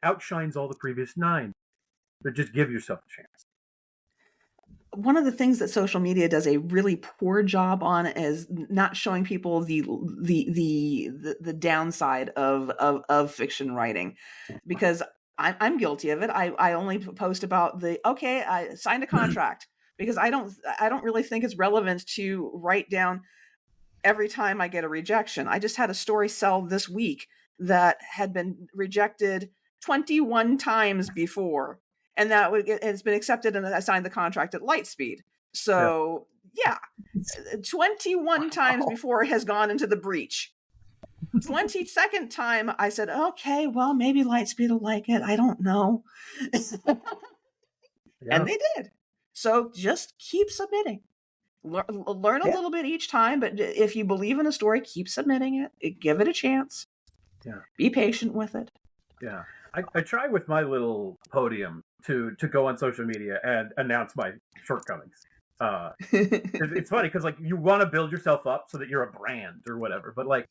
outshines all the previous 9. But just give yourself a chance. One of the things that social media does a really poor job on is not showing people the downside of fiction writing, because I'm guilty of it. I only post about I signed a contract because I don't really think it's relevant to write down every time I get a rejection. I just had a story sell this week that had been rejected 21 times before. And that has been accepted, and I signed the contract at light speed. So, 21 times before it has gone into the breach. 22nd time, I said, okay, well, maybe Lightspeed will like it. I don't know. And they did. So just keep submitting. Learn a little bit each time, but if you believe in a story, keep submitting it. Give it a chance. Yeah. Be patient with it. Yeah. I try with my little podium to go on social media and announce my shortcomings. It's funny because like you want to build yourself up so that you're a brand or whatever. But like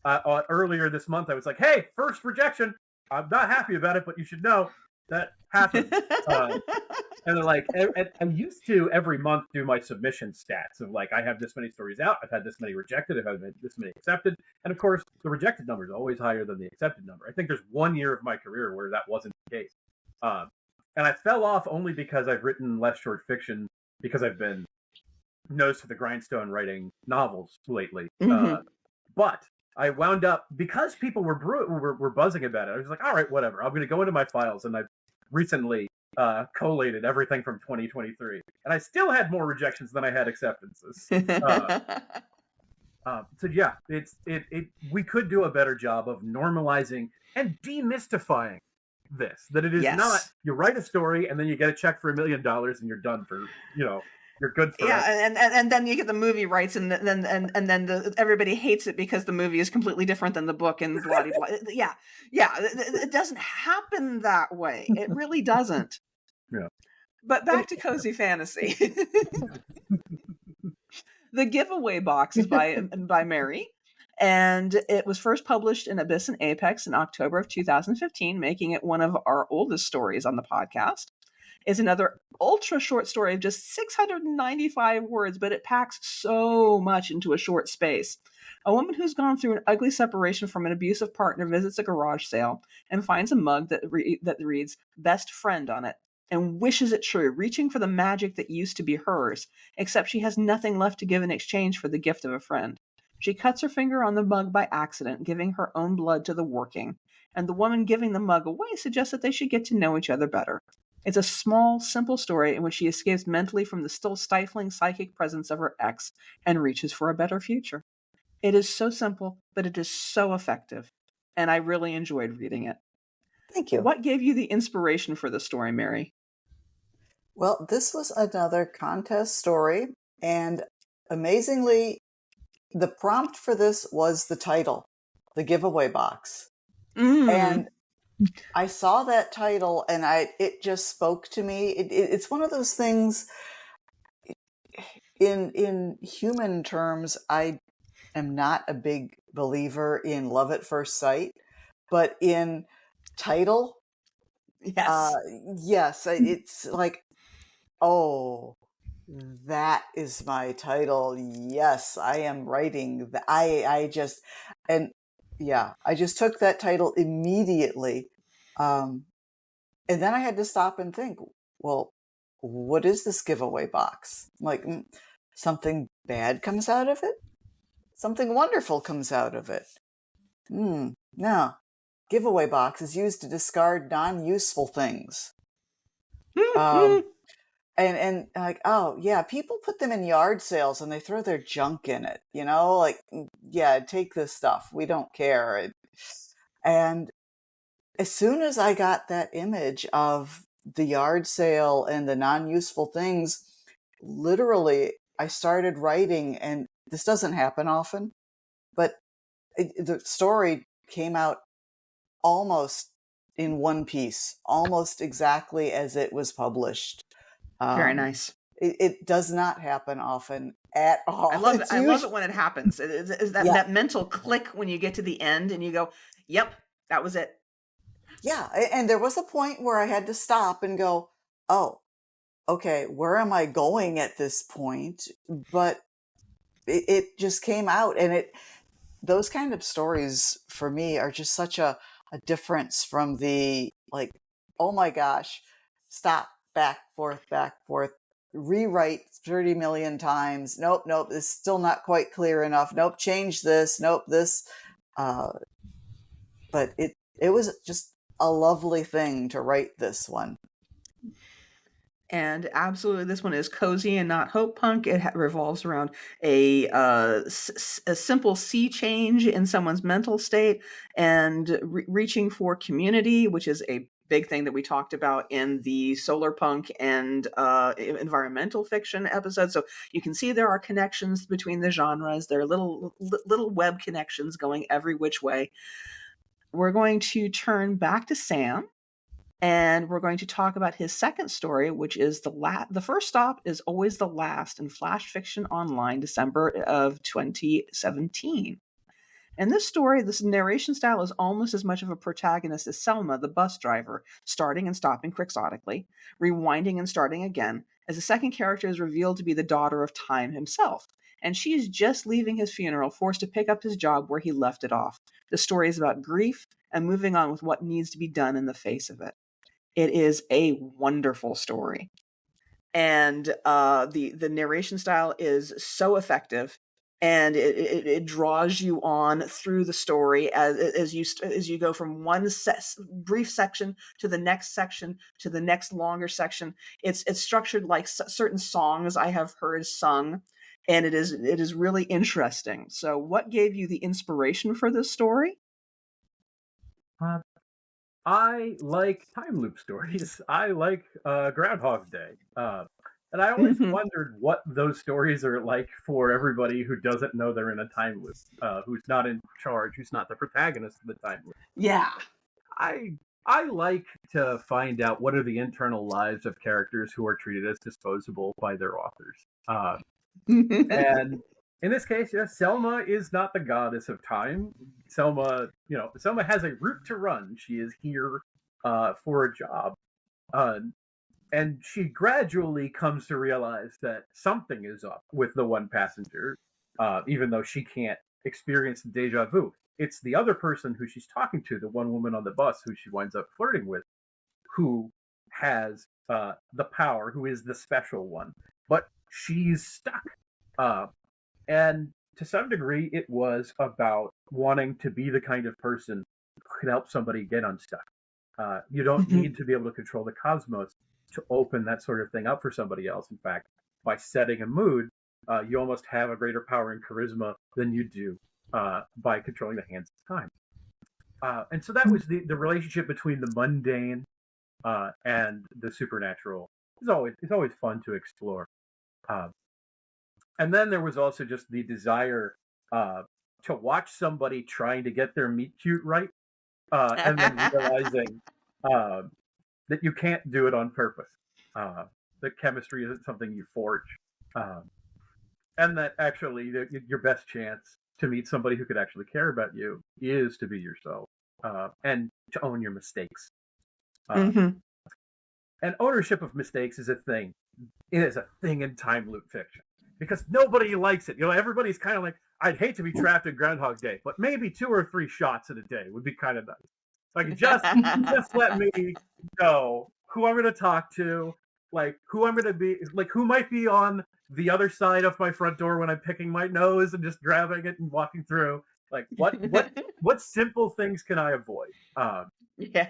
earlier this month, I was like, "Hey, first rejection. I'm not happy about it, but you should know that happened." And they're like, I used to every month do my submission stats of like, I have this many stories out, I've had this many rejected, I've had this many accepted. And of course, the rejected number is always higher than the accepted number. I think there's 1 year of my career where that wasn't the case. And I fell off only because I've written less short fiction, because I've been nose to the grindstone writing novels lately. But I wound up, because people were buzzing about it, I was like, all right, whatever. I'm going to go into my files, and I've recently collated everything from 2023, and I still had more rejections than I had acceptances. So yeah, we could do a better job of normalizing and demystifying this. That it is not you write a story and then you get a check for $1 million and you're done for you're good for it. And then you get the movie rights, and then everybody hates it because the movie is completely different than the book, and blah blah. Yeah. It doesn't happen that way. It really doesn't. Yeah. But back to Cozy Fantasy. The Giveaway Box is by Mary, and it was first published in Abyss and Apex in October of 2015, making it one of our oldest stories on the podcast. It's another ultra short story of just 695 words, but it packs so much into a short space. A woman who's gone through an ugly separation from an abusive partner visits a garage sale and finds a mug that reads "Best Friend" on it, and wishes it true, reaching for the magic that used to be hers, except she has nothing left to give in exchange for the gift of a friend. She cuts her finger on the mug by accident, giving her own blood to the working, and the woman giving the mug away suggests that they should get to know each other better. It's a small, simple story in which she escapes mentally from the still stifling psychic presence of her ex and reaches for a better future. It is so simple, but it is so effective, and I really enjoyed reading it. Thank you. What gave you the inspiration for the story, Mary? Well, this was another contest story, and amazingly, the prompt for this was the title, The Giveaway Box. And I saw that title and it just spoke to me. It's one of those things, in human terms, I am not a big believer in love at first sight, but in title, yes, it's like, oh, that is my title. Yes, I am writing. I just took that title immediately. And then I had to stop and think, well, what is this giveaway box? Like, something bad comes out of it? Something wonderful comes out of it? No. Giveaway box is used to discard non-useful things. And like, oh yeah, people put them in yard sales and they throw their junk in it, like, yeah, take this stuff. We don't care. And as soon as I got that image of the yard sale and the non-useful things, literally I started writing, and this doesn't happen often, but the story came out almost in one piece, almost exactly as it was published. Very nice. It does not happen often at all. I love it when it happens. Is that mental click when you get to the end and you go, yep, that was it. Yeah. And there was a point where I had to stop and go, oh, okay, where am I going at this point? But it just came out, and those kind of stories for me are just such a difference from the, like, oh my gosh, stop, back, forth, rewrite 30 million times. Nope, it's still not quite clear enough. Nope, change this. Nope, this. But it was just a lovely thing to write this one. And absolutely, this one is cozy and not hope punk. It revolves around a simple sea change in someone's mental state and reaching for community, which is a big thing that we talked about in the solar punk and environmental fiction episode. So you can see there are connections between the genres. There are little web connections going every which way. We're going to turn back to Sam. And we're going to talk about his second story, which is the first stop is always the last in Flash Fiction Online, December of 2017. And this story, this narration style is almost as much of a protagonist as Selma, the bus driver, starting and stopping quixotically, rewinding and starting again, as the second character is revealed to be the daughter of Time himself. And she is just leaving his funeral, forced to pick up his job where he left it off. The story is about grief and moving on with what needs to be done in the face of it. It is a wonderful story. And the narration style is so effective, and it draws you on through the story as you go from one brief section to the next section to the next longer section. It's structured like certain songs I have heard sung, and it is really interesting. So what gave you the inspiration for this story? I like time loop stories. I like Groundhog Day. And I always wondered what those stories are like for everybody who doesn't know they're in a time loop, who's not in charge, who's not the protagonist of the time loop. Yeah. I like to find out what are the internal lives of characters who are treated as disposable by their authors. And in this case, Selma is not the goddess of time. Selma has a route to run. She is here for a job. And she gradually comes to realize that something is up with the one passenger, even though she can't experience the deja vu. It's the other person who she's talking to, the one woman on the bus who she winds up flirting with, who has the power, who is the special one. But she's stuck. And to some degree, it was about wanting to be the kind of person who can help somebody get unstuck. You don't need to be able to control the cosmos to open that sort of thing up for somebody else. In fact, by setting a mood, you almost have a greater power and charisma than you do by controlling the hands of time. And so that was the relationship between the mundane and the supernatural. It's always fun to explore. And then there was also just the desire to watch somebody trying to get their meet cute right, and then realizing that you can't do it on purpose. That chemistry isn't something you forge. And that actually your best chance to meet somebody who could actually care about you is to be yourself and to own your mistakes. And ownership of mistakes is a thing. It is a thing in time loop fiction. Because nobody likes it. Everybody's kind of like, I'd hate to be trapped in Groundhog Day, but maybe 2 or 3 shots in a day would be kind of nice. Like, just let me know who I'm going to talk to, like, who I'm going to be, like, who might be on the other side of my front door when I'm picking my nose and just grabbing it and walking through. Like, what simple things can I avoid? Yeah.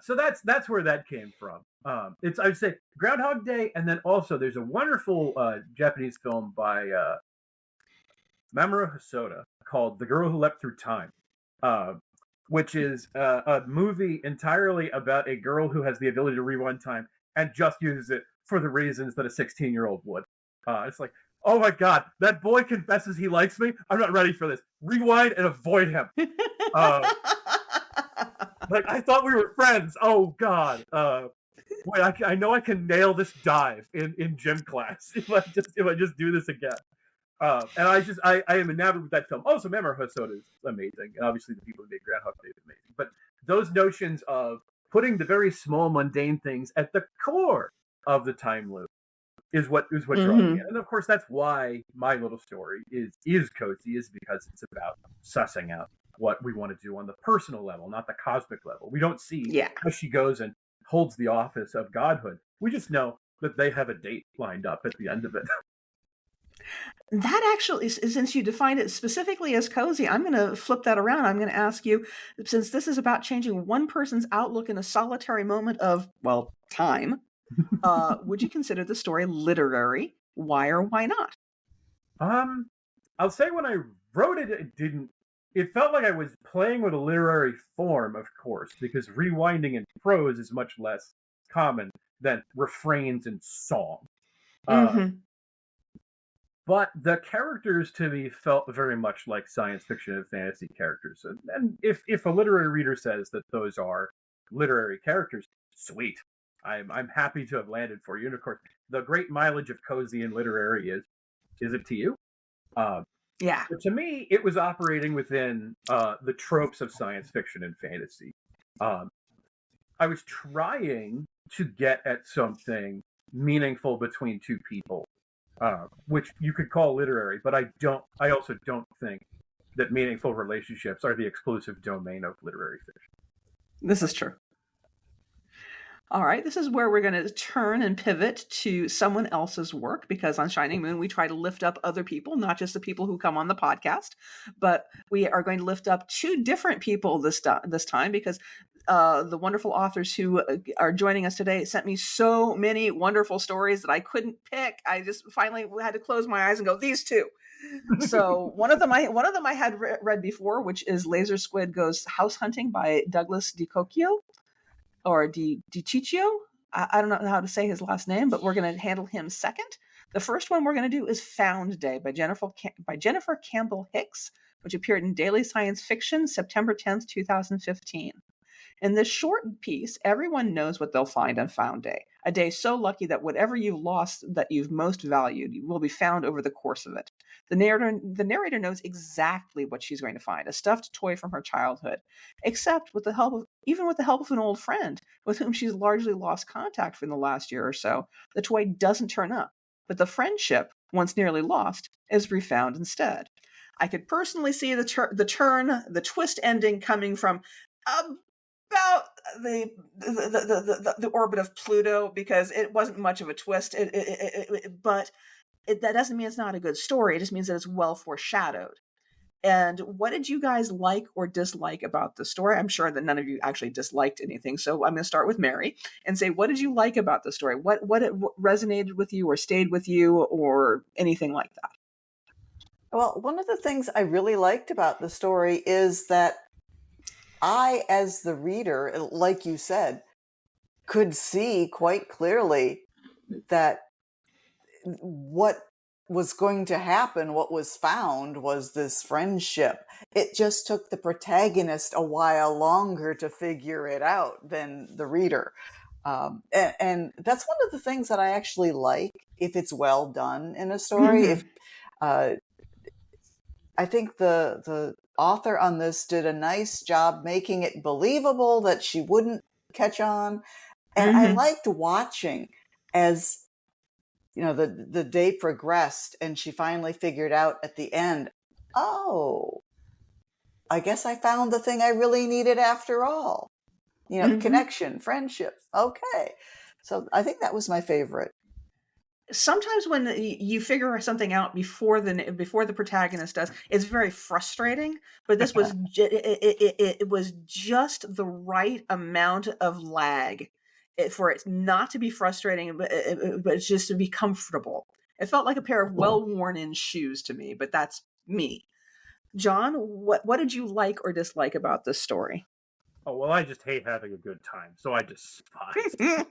So that's where that came from. I'd say Groundhog Day, and then also there's a wonderful Japanese film by Mamoru Hosoda called The Girl Who Leapt Through Time, which is a movie entirely about a girl who has the ability to rewind time and just uses it for the reasons that a 16-year-old would. It's like, oh my God, that boy confesses he likes me. I'm not ready for this. Rewind and avoid him. Like, I thought we were friends. Oh God. Wait, I know I can nail this dive in gym class if I just do this again. And I am enamored with that film. Also, Mamoru Hosoda is amazing, and obviously the people who made Groundhog Day is amazing. But those notions of putting the very small, mundane things at the core of the time loop is what draws me in. And of course, that's why my little story is cozy, is because it's about sussing out what we want to do on the personal level, not the cosmic level. We don't see how she goes and holds the office of godhood. We just know that they have a date lined up at the end of it. That actually, since you defined it specifically as cozy, I'm going to flip that around. I'm going to ask you, since this is about changing one person's outlook in a solitary moment of, well, time, Would you consider the story literary? Why or why not? I'll say when I wrote it, it didn't. It felt like I was playing with a literary form, of course, because rewinding in prose is much less common than refrains in song. But the characters to me felt very much like science fiction and fantasy characters. And if a literary reader says that those are literary characters, sweet. I'm happy to have landed for you. And of course, the great mileage of cozy and literary is it to you? Yeah. But to me, it was operating within the tropes of science fiction and fantasy. I was trying to get at something meaningful between two people, which you could call literary, but I also don't think that meaningful relationships are the exclusive domain of literary fiction. This is true. All right, this is where we're going to turn and pivot to someone else's work, because on Shining Moon, we try to lift up other people, not just the people who come on the podcast, but we are going to lift up two different people this time, because the wonderful authors who are joining us today sent me so many wonderful stories that I couldn't pick. I just finally had to close my eyes and go, these two. So one of them I had read before, which is Laser Squid Goes House Hunting by Douglas DiCocchio. Or DiCiccio. I don't know how to say his last name, but we're going to handle him second. The first one we're going to do is Found Day by Jennifer Campbell Hicks, which appeared in Daily Science Fiction, September 10th, 2015. In this short piece, everyone knows what they'll find on Found Day, a day so lucky that whatever you've lost that you've most valued will be found over the course of it. The narrator knows exactly what she's going to find, a stuffed toy from her childhood, except with the help of an old friend with whom she's largely lost contact for the last year or so. The toy doesn't turn up, but the friendship, once nearly lost, is refound instead. I could personally see the twist ending coming from about the orbit of Pluto, because it wasn't much of a twist. But that doesn't mean it's not a good story. It just means that it's well foreshadowed. And what did you guys like or dislike about the story? I'm sure that none of you actually disliked anything. So I'm going to start with Mary and say, what did you like about the story? What resonated with you or stayed with you or anything like that? Well, one of the things I really liked about the story is that I, as the reader, like you said, could see quite clearly that what was going to happen, what was found, was this friendship. It just took the protagonist a while longer to figure it out than the reader. And that's one of the things that I actually like if it's well done in a story. Mm-hmm. If I think the author on this did a nice job making it believable that she wouldn't catch on. And I liked watching as, you know, the day progressed and she finally figured out at the end, oh, I guess I found the thing I really needed after all. You know, connection, friendship. Okay. So I think that was my favorite. Sometimes when you figure something out before the protagonist does, it's very frustrating. But this was it was just the right amount of lag for it not to be frustrating, but it's just to be comfortable. It felt like a pair of well-worn-in shoes to me, but that's me. John, what did you like or dislike about this story? Oh, well, I just hate having a good time, so I despise it.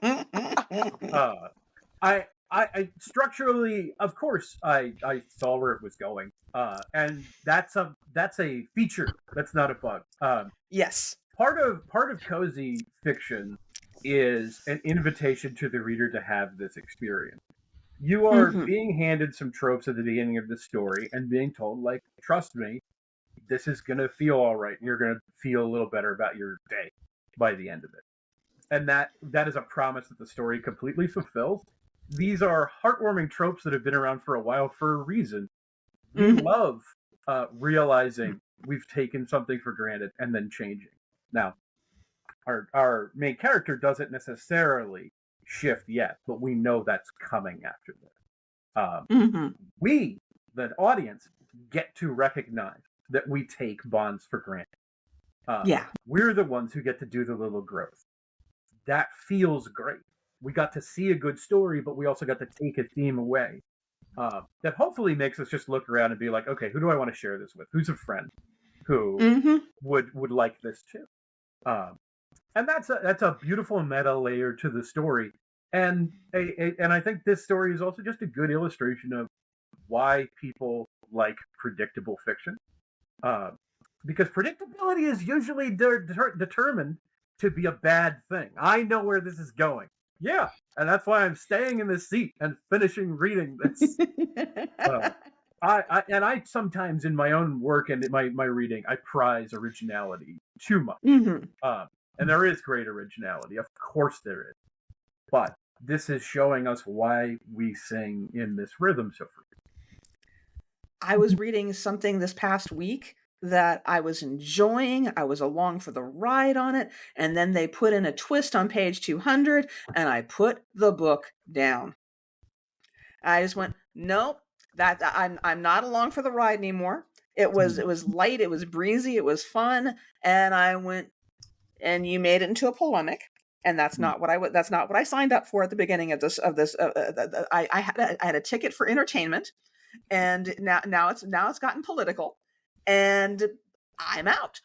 I structurally, of course, I saw where it was going, and that's a feature. That's not a bug. Yes. Part of cozy fiction is an invitation to the reader to have this experience. You are being handed some tropes at the beginning of the story and being told, like, trust me, this is going to feel all right. And you're going to feel a little better about your day by the end of it. And that is a promise that the story completely fulfills. These are heartwarming tropes that have been around for a while for a reason. We love realizing we've taken something for granted and then changing. Now, our main character doesn't necessarily shift yet, but we know that's coming after this. We, the audience, get to recognize that we take bonds for granted. We're the ones who get to do the little growth. That feels great. we got to see a good story, but we also got to take a theme away. That hopefully makes us just look around and be like, okay, who do I want to share this with? Who's a friend who would like this too? And that's a beautiful meta layer to the story. And I think this story is also just a good illustration of why people like predictable fiction. Because predictability is usually determined to be a bad thing. I know where this is going. Yeah, and that's why I'm staying in this seat and finishing reading this. I sometimes in my own work and in my reading, I prize originality too much. And there is great originality. Of course there is. But this is showing us why we sing in this rhythm so frequently. I was reading something this past week that I was enjoying. I was along for the ride on it. And then they put in a twist on page 200 and I put the book down. I just went, nope, that I'm not along for the ride anymore. It was light. It was breezy. It was fun. And I went, and you made it into a polemic. And that's not what I signed up for at the beginning of this. I had a ticket for entertainment, and now it's gotten political, and I'm out.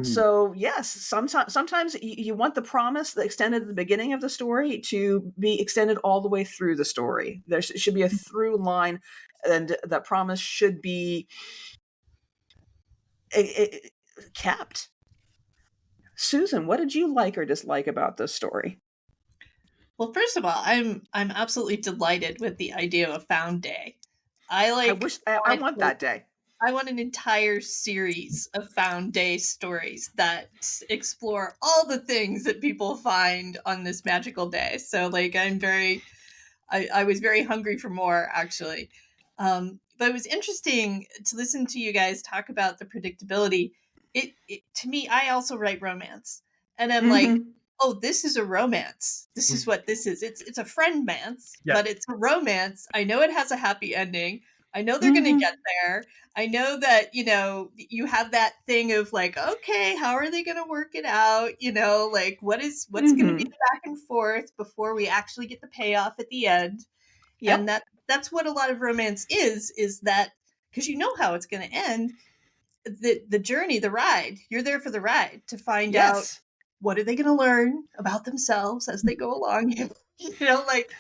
So yes, sometimes you want the promise that extended at the beginning of the story to be extended all the way through the story. There should be a through line, and that promise should be kept. Susan, what did you like or dislike about this story? Well, first of all, I'm absolutely delighted with the idea of a found day. I want that day. I want an entire series of found day stories that explore all the things that people find on this magical day. So I was very hungry for more, actually. But it was interesting to listen to you guys talk about the predictability. It to me, I also write romance, and I'm like, oh, this is a romance. This is what this is. It's a friend-mance, but it's a romance. I know it has a happy ending. I know they're going to get there. I know that, you have that thing of like, okay, how are they going to work it out? Like what's going to be the back and forth before we actually get the payoff at the end. Yep. And that's what a lot of romance is that, because you know how it's going to end. The journey, the ride, you're there for the ride to find out what are they going to learn about themselves as they go along. Like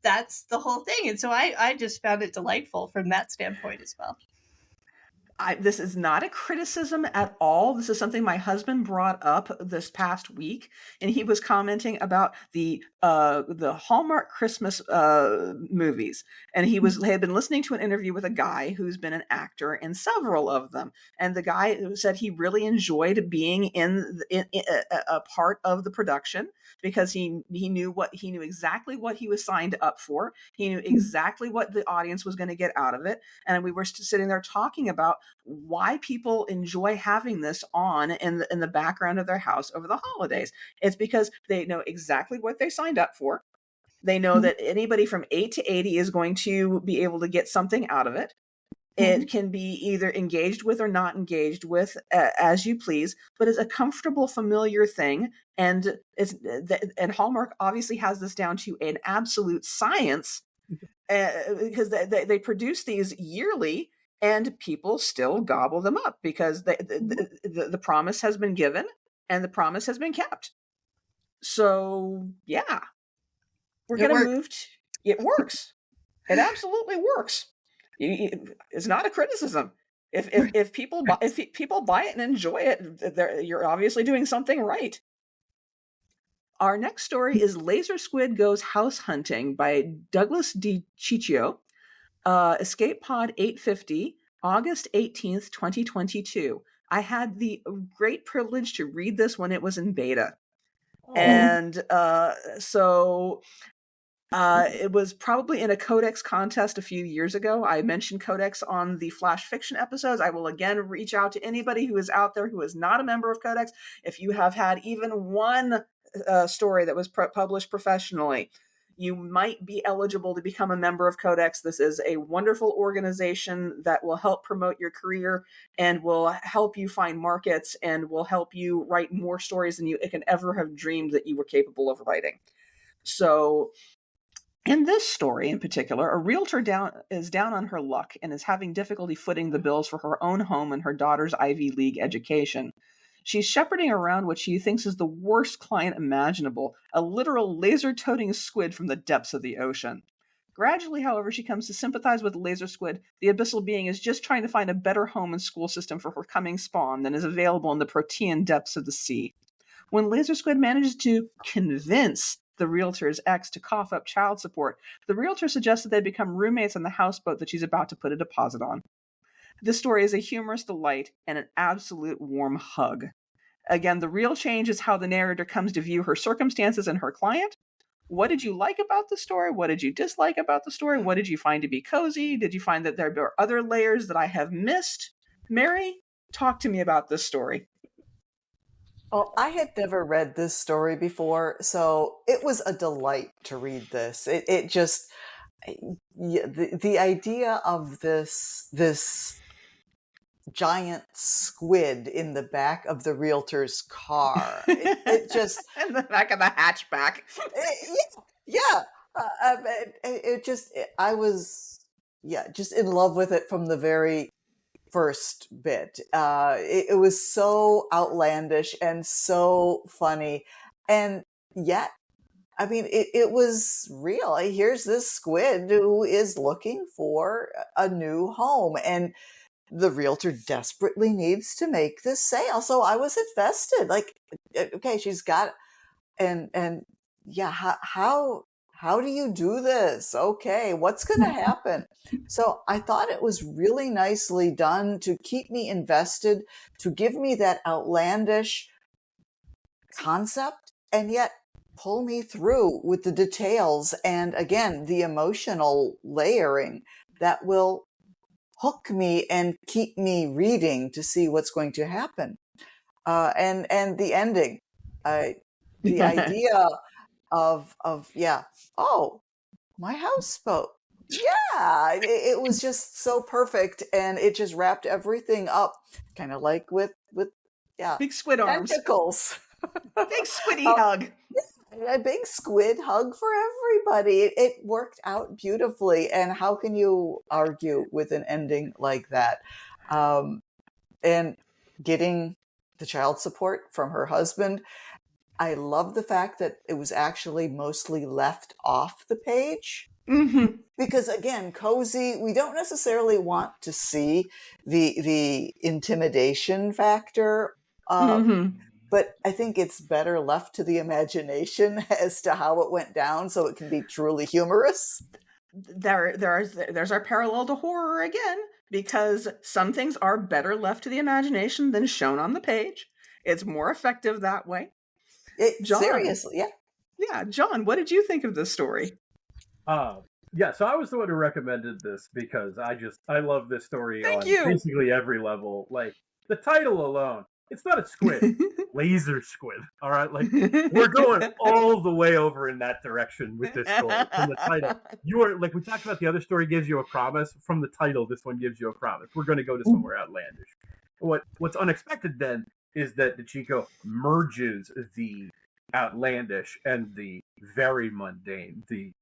that's the whole thing. And so I just found it delightful from that standpoint as well. This is not a criticism at all. This is something my husband brought up this past week, and he was commenting about the Hallmark Christmas movies, and he had been listening to an interview with a guy who's been an actor in several of them, and the guy said he really enjoyed being in a part of the production because he knew exactly what he was signed up for. He knew exactly what the audience was going to get out of it, and we were sitting there talking about why people enjoy having this on in the background of their house over the holidays. It's because they know exactly what they signed up for. They know that anybody from 8 to 80 is going to be able to get something out of it. It can be either engaged with or not engaged with, as you please, but it's a comfortable, familiar thing. And Hallmark obviously has this down to an absolute science because they produce these yearly. And people still gobble them up because the promise has been given and the promise has been kept. So, yeah, we're going to move. It works. It absolutely works. It's not a criticism. If people buy it and enjoy it, you're obviously doing something right. Our next story is Laser Squid Goes House Hunting by Douglas D. Ciccio. Escape Pod 850, August 18th, 2022. I had the great privilege to read this when it was in beta. And it was probably in a Codex contest a few years ago. I mentioned Codex on the Flash Fiction episodes. I will again reach out to anybody who is out there who is not a member of Codex. If you have had even one story that was published professionally, you might be eligible to become a member of Codex. This is a wonderful organization that will help promote your career and will help you find markets and will help you write more stories than you can ever have dreamed that you were capable of writing. So in this story in particular, a realtor is down on her luck and is having difficulty footing the bills for her own home and her daughter's Ivy League education. She's shepherding around what she thinks is the worst client imaginable, a literal laser-toting squid from the depths of the ocean. Gradually, however, she comes to sympathize with Laser Squid. The abyssal being is just trying to find a better home and school system for her coming spawn than is available in the protean depths of the sea. When Laser Squid manages to convince the realtor's ex to cough up child support, the realtor suggests that they become roommates on the houseboat that she's about to put a deposit on. This story is a humorous delight and an absolute warm hug. Again, the real change is how the narrator comes to view her circumstances and her client. What did you like about the story? What did you dislike about the story? What did you find to be cozy? Did you find that there are other layers that I have missed? Mary, talk to me about this story. Well, I had never read this story before, so it was a delight to read this. It just, yeah, the idea of this giant squid in the back of the realtor's car, it just in the back of the hatchback. I was just in love with it from the very first bit. It was so outlandish and so funny, and yet, I mean, it was real. Here's this squid who is looking for a new home, and the realtor desperately needs to make this sale. So I was invested. Like, okay, she's got, and yeah, how do you do this? Okay, what's going to happen? So I thought it was really nicely done to keep me invested, to give me that outlandish concept, and yet pull me through with the details and, again, the emotional layering that will hook me and keep me reading to see what's going to happen. And the ending, the idea of oh, my houseboat. Yeah, it was just so perfect, and it just wrapped everything up, kind of like with big squid arms, tentacles. Big squiddy hug. A big squid hug for everybody. It worked out beautifully, and how can you argue with an ending like that? And getting the child support from her husband, I love the fact that it was actually mostly left off the page. Mm-hmm. Because again, cozy, we don't necessarily want to see the intimidation factor. But I think it's better left to the imagination as to how it went down, so it can be truly humorous. There's our parallel to horror again, because some things are better left to the imagination than shown on the page. It's more effective that way. John, seriously, yeah. Yeah, John, what did you think of this story? Yeah, so I was the one who recommended this because I love this story on basically every level. Like, the title alone, it's not a squid, laser squid. All right, like, we're going all the way over in that direction with this story from the title. You are, like, we talked about the other story gives you a promise. From the title, this one gives you a promise. We're going to go to somewhere outlandish. What's unexpected then is that the Chico merges the outlandish and the very mundane. The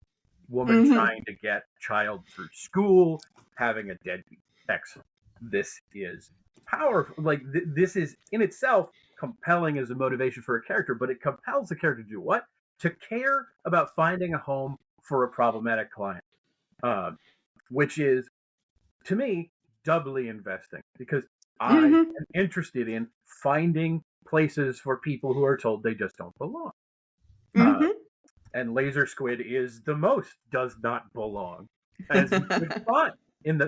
woman trying to get child through school, having a deadbeat ex. This is powerful. Like, this is in itself compelling as a motivation for a character, but it compels the character to do what? To care about finding a home for a problematic client, which is, to me, doubly investing, because I am interested in finding places for people who are told they just don't belong. And Laser Squid is the most does not belong, as you could find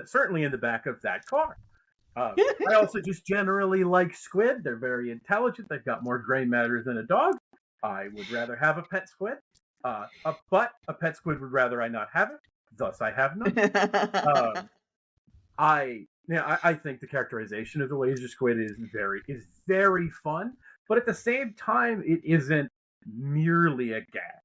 certainly in the back of that car. I also just generally like squid. They're very intelligent. They've got more gray matter than a dog. I would rather have a pet squid, but a pet squid would rather I not have it. Thus, I have none. I think the characterization of the laser squid is very fun, but at the same time, it isn't merely a gag.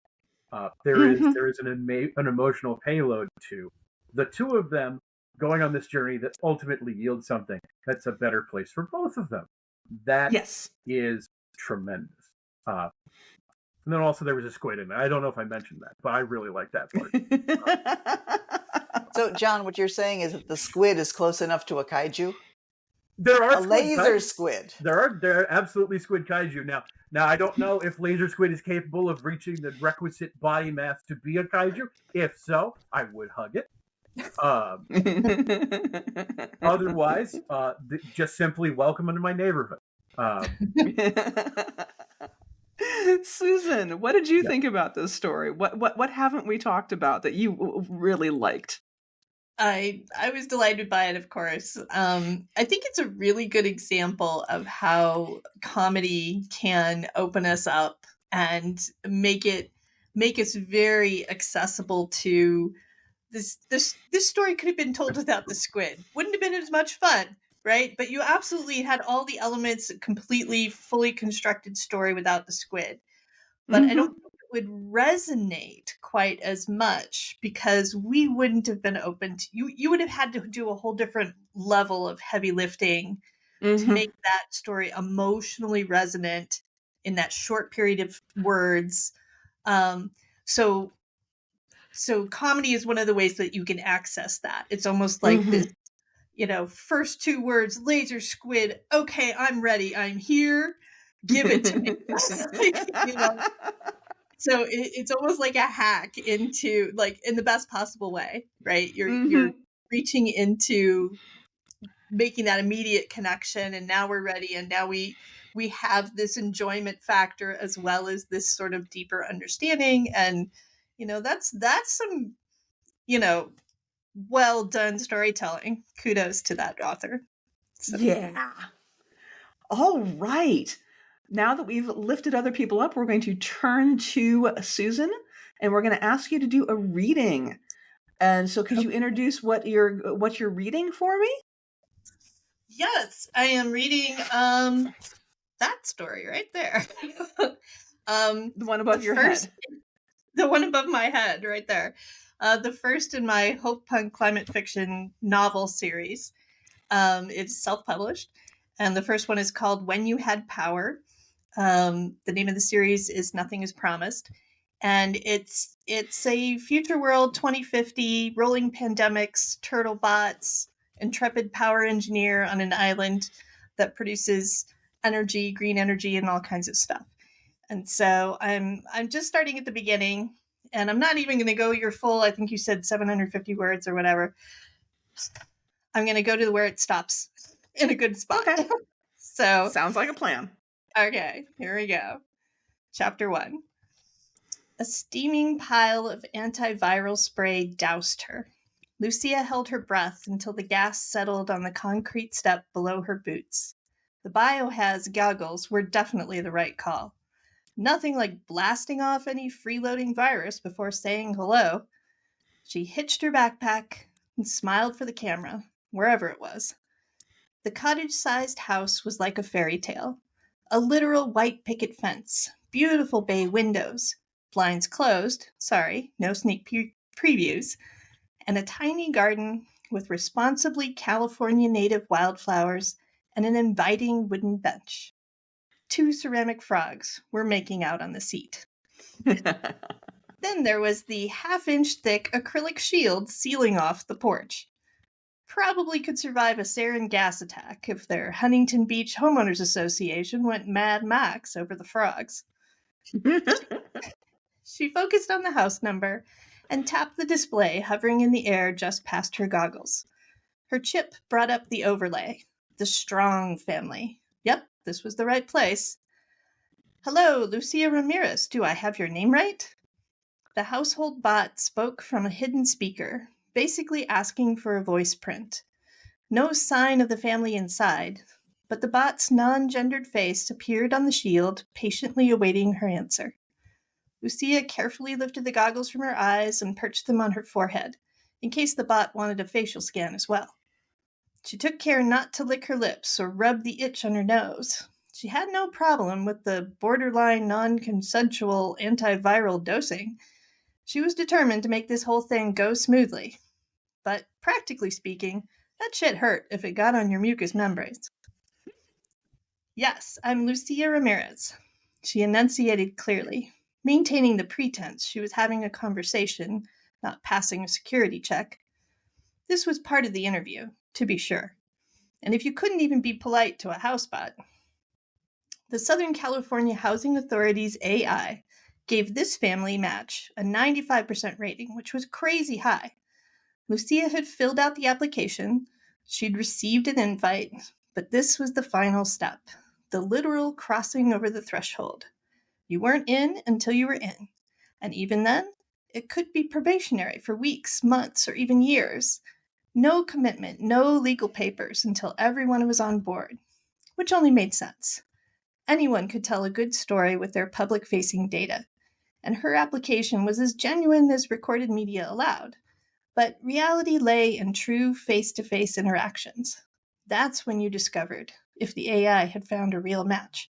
There is an emotional payload to the two of them going on this journey that ultimately yields something that's a better place for both of them. That is tremendous. And then also there was a squid in it. I don't know if I mentioned that, but I really like that part. So, John, what you're saying is that the squid is close enough to a kaiju? There are A laser squid. There are absolutely squid kaiju. Now I don't know if laser squid is capable of reaching the requisite body mass to be a kaiju. If so, I would hug it. Otherwise, just simply welcome into my neighborhood. Susan, what did you think about this story? What haven't we talked about that you really liked? I was delighted by it, of course. I think it's a really good example of how comedy can open us up and make us very accessible to this story. Could have been told without the squid. Wouldn't have been as much fun, right? But you absolutely had all the elements, completely, fully constructed story without the squid. But I don't think it would resonate quite as much because we wouldn't have been open to you would have had to do a whole different level of heavy lifting to make that story emotionally resonant in that short period of words. So comedy is one of the ways that you can access that. It's almost like this, first two words, laser squid. Okay, I'm ready. I'm here. Give it to me. So it's almost like a hack into, like, in the best possible way, right? You're reaching into making that immediate connection, and now we're ready, and now we have this enjoyment factor as well as this sort of deeper understanding, and that's some well done storytelling. Kudos to that author. So. Yeah. All right. Now that we've lifted other people up, we're going to turn to Susan, and we're going to ask you to do a reading. And so could you introduce what you're reading for me? Yes, I am reading that story right there. The one above your head. The one above my head right there. The first in my Hopepunk climate fiction novel series. It's self-published, and the first one is called When You Had Power. The name of the series is Nothing Is Promised, and it's a future world 2050, rolling pandemics, turtle bots, intrepid power engineer on an island that produces energy, green energy, and all kinds of stuff. And so I'm just starting at the beginning, and I'm not even going to go your full, I think you said 750 words or whatever. I'm going to go to where it stops in a good spot. Okay. So sounds like a plan. Okay, here we go. Chapter 1. A steaming pile of antiviral spray doused her. Lucia held her breath until the gas settled on the concrete step below her boots. The biohaz goggles were definitely the right call. Nothing like blasting off any freeloading virus before saying hello. She hitched her backpack and smiled for the camera, wherever it was. The cottage-sized house was like a fairy tale. A literal white picket fence, beautiful bay windows, blinds closed, no sneak previews, and a tiny garden with responsibly California native wildflowers and an inviting wooden bench. 2 ceramic frogs were making out on the seat. Then there was the half-inch thick acrylic shield sealing off the porch. Probably could survive a sarin gas attack if their Huntington Beach Homeowners Association went Mad Max over the frogs. She focused on the house number and tapped the display hovering in the air just past her goggles. Her chip brought up the overlay. The Strong family. Yep, this was the right place. Hello, Lucia Ramirez. Do I have your name right? The household bot spoke from a hidden speaker, basically asking for a voice print. No sign of the family inside, but the bot's non-gendered face appeared on the shield, patiently awaiting her answer. Lucia carefully lifted the goggles from her eyes and perched them on her forehead, in case the bot wanted a facial scan as well. She took care not to lick her lips or rub the itch on her nose. She had no problem with the borderline non-consensual antiviral dosing. She was determined to make this whole thing go smoothly. But practically speaking, that shit hurt if it got on your mucous membranes. Yes, I'm Lucia Ramirez, she enunciated clearly. maintaining the pretense she was having a conversation, not passing a security check. This was part of the interview, to be sure. And if you couldn't even be polite to a housebot, the Southern California Housing Authority's AI gave this family match a 95% rating, which was crazy high. Lucia had filled out the application, she'd received an invite, but this was the final step, the literal crossing over the threshold. You weren't in until you were in, and even then, it could be probationary for weeks, months, or even years. No commitment, no legal papers until everyone was on board, which only made sense. Anyone could tell a good story with their public-facing data, and her application was as genuine as recorded media allowed. But reality lay in true face-to-face interactions. That's when you discovered if the AI had found a real match,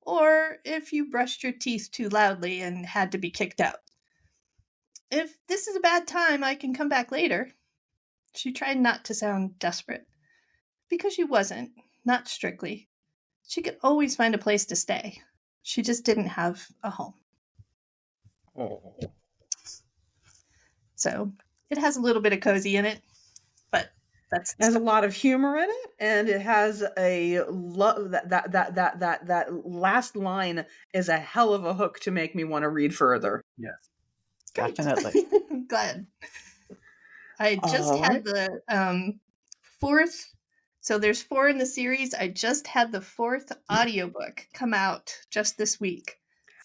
or if you brushed your teeth too loudly and had to be kicked out. If this is a bad time, I can come back later. She tried not to sound desperate, because she wasn't, not strictly. She could always find a place to stay. She just didn't have a home. Oh. So it has a little bit of cozy in it, but that's It has a lot of humor in it, and it has a that last line is a hell of a hook to make me want to read further. Yes. Definitely. I'm glad. I just had the fourth. So there's 4 in the series. I just had the 4th audiobook come out just this week.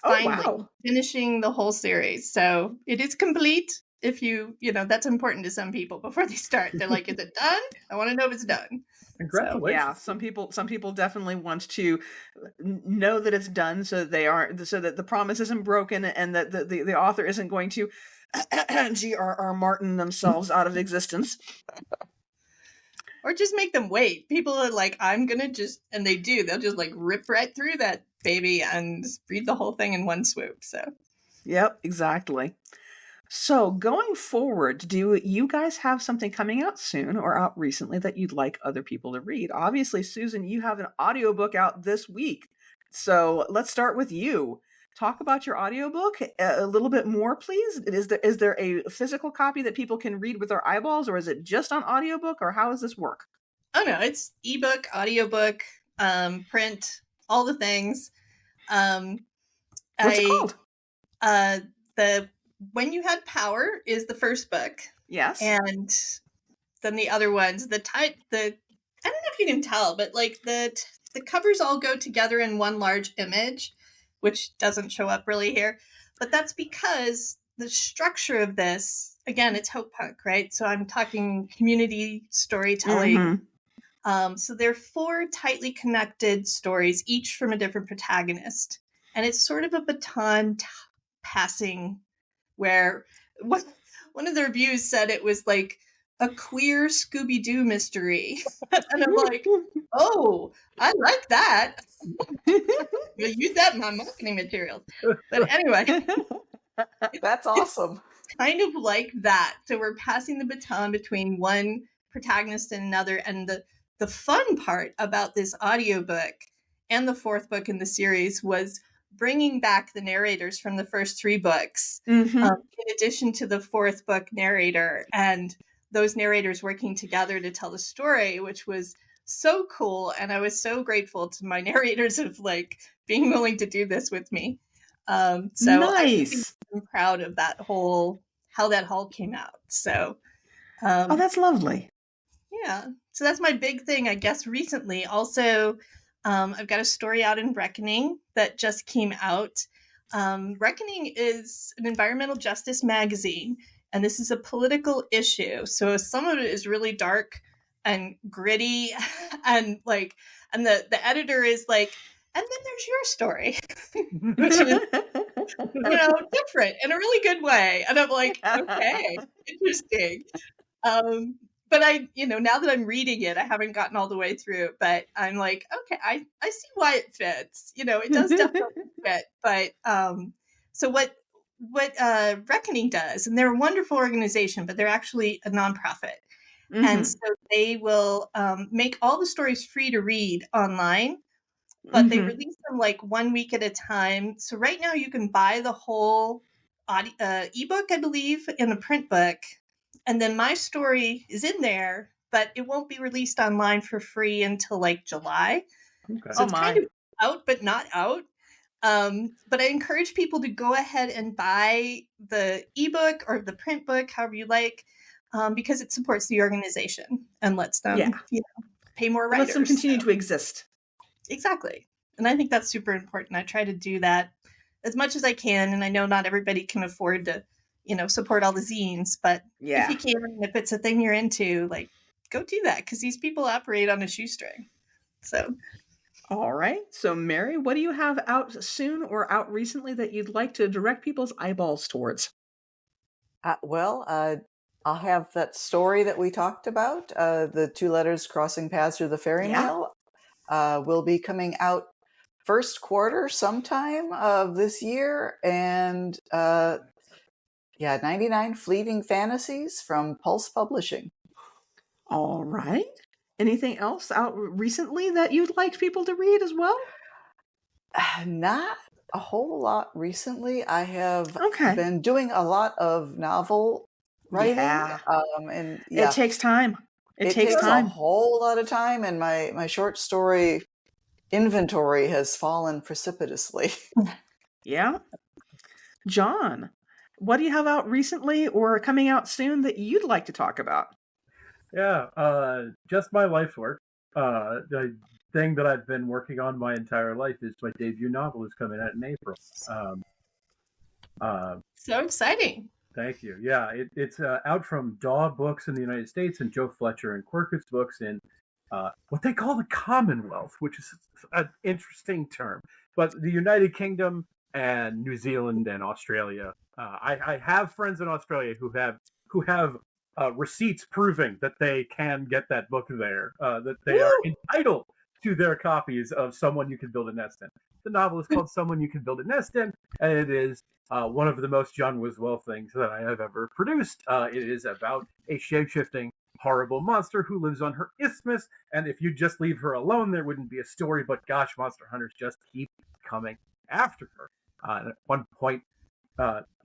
Finally, finishing the whole series. So it is complete. If you that's important to some people before they start. They're like, is it done? I want to know if it's done. Congratulations. So, yeah, some people definitely want to know that it's done so that the promise isn't broken and that the author isn't going to G.R.R. Martin themselves out of existence. Or just make them wait. People are like, I'm going to and they do. They'll just like rip right through that baby and read the whole thing in one swoop. So, yep, exactly. So going forward, do you guys have something coming out soon or out recently that you'd like other people to read? Obviously, Susan, you have an audiobook out this week. So let's start with you. Talk about your audiobook a little bit more, please. Is there a physical copy that people can read with their eyeballs, or is it just on audiobook, or how does this work? Oh no, it's ebook, audiobook, print, all the things. What's it called? The When You Had Power is the first book. Yes. And then the other ones, I don't know if you can tell, but like the covers all go together in one large image, which doesn't show up really here. But that's because the structure of this, again, it's Hopepunk, right? So I'm talking community storytelling. Mm-hmm. So they're 4 tightly connected stories, each from a different protagonist. And it's sort of a baton passing where one of the reviews said it was like a queer Scooby-Doo mystery. And I'm like, oh, I like that. You'll use that in my marketing materials. But anyway. That's awesome. It's kind of like that. So we're passing the baton between one protagonist and another. And the fun part about this audiobook and the 4th book in the series was bringing back the narrators from the first 3 books, Mm-hmm. In addition to the 4th book narrator, and those narrators working together to tell the story, which was so cool. And I was so grateful to my narrators of like being willing to do this with me. So nice. I'm proud of how that all came out. So, that's lovely. Yeah. So that's my big thing, I guess, recently. Also, I've got a story out in Reckoning that just came out. Reckoning is an environmental justice magazine, and this is a political issue. So some of it is really dark and gritty, and the editor is like, and then there's your story, which is, different in a really good way. And I'm like, okay, interesting. But now that I'm reading it, I haven't gotten all the way through, but I'm like, okay, I see why it fits. It does definitely fit. But so what Reckoning does, and they're a wonderful organization, but they're actually a nonprofit. Mm-hmm. And so they will make all the stories free to read online. but they release them like 1 week at a time. So right now you can buy the whole ebook, I believe, in a print book. And then my story is in there, but it won't be released online for free until like July. Okay. So it's kind of out, but not out. But I encourage people to go ahead and buy the ebook or the print book, however you like, because it supports the organization and lets them pay more writers. Lets them continue to exist. Exactly. And I think that's super important. I try to do that as much as I can. And I know not everybody can afford to, support all the zines, but if you can, and if it's a thing you're into, like, go do that, because these people operate on a shoestring. So. All right. So, Mary, what do you have out soon or out recently that you'd like to direct people's eyeballs towards? I'll have that story that we talked about, the 2 letters crossing paths through the FairyMail, will be coming out first quarter sometime of this year. And 99 Fleeting Fantasies from Pulse Publishing. All right. Anything else out recently that you'd like people to read as well? Not a whole lot recently. I have been doing a lot of novel writing. And it takes time. It takes time. A whole lot of time, and my short story inventory has fallen precipitously. Yeah. John, what do you have out recently or coming out soon that you'd like to talk about? Yeah, just my life's work. The thing that I've been working on my entire life is my debut novel is coming out in April. So exciting. Thank you. Yeah, it's out from Daw Books in the United States and Joe Fletcher and Quirkus Books in what they call the Commonwealth, which is an interesting term. But the United Kingdom and New Zealand and Australia. I have friends in Australia who have receipts proving that they can get that book there, that they are entitled to their copies of Someone You Can Build a Nest In. The novel is called Someone You Can Build a Nest In, and it is one of the most John Wiswell things that I have ever produced. It is about a shape-shifting, horrible monster who lives on her isthmus, and if you just leave her alone, there wouldn't be a story, but gosh, monster hunters just keep coming after her. And at one point,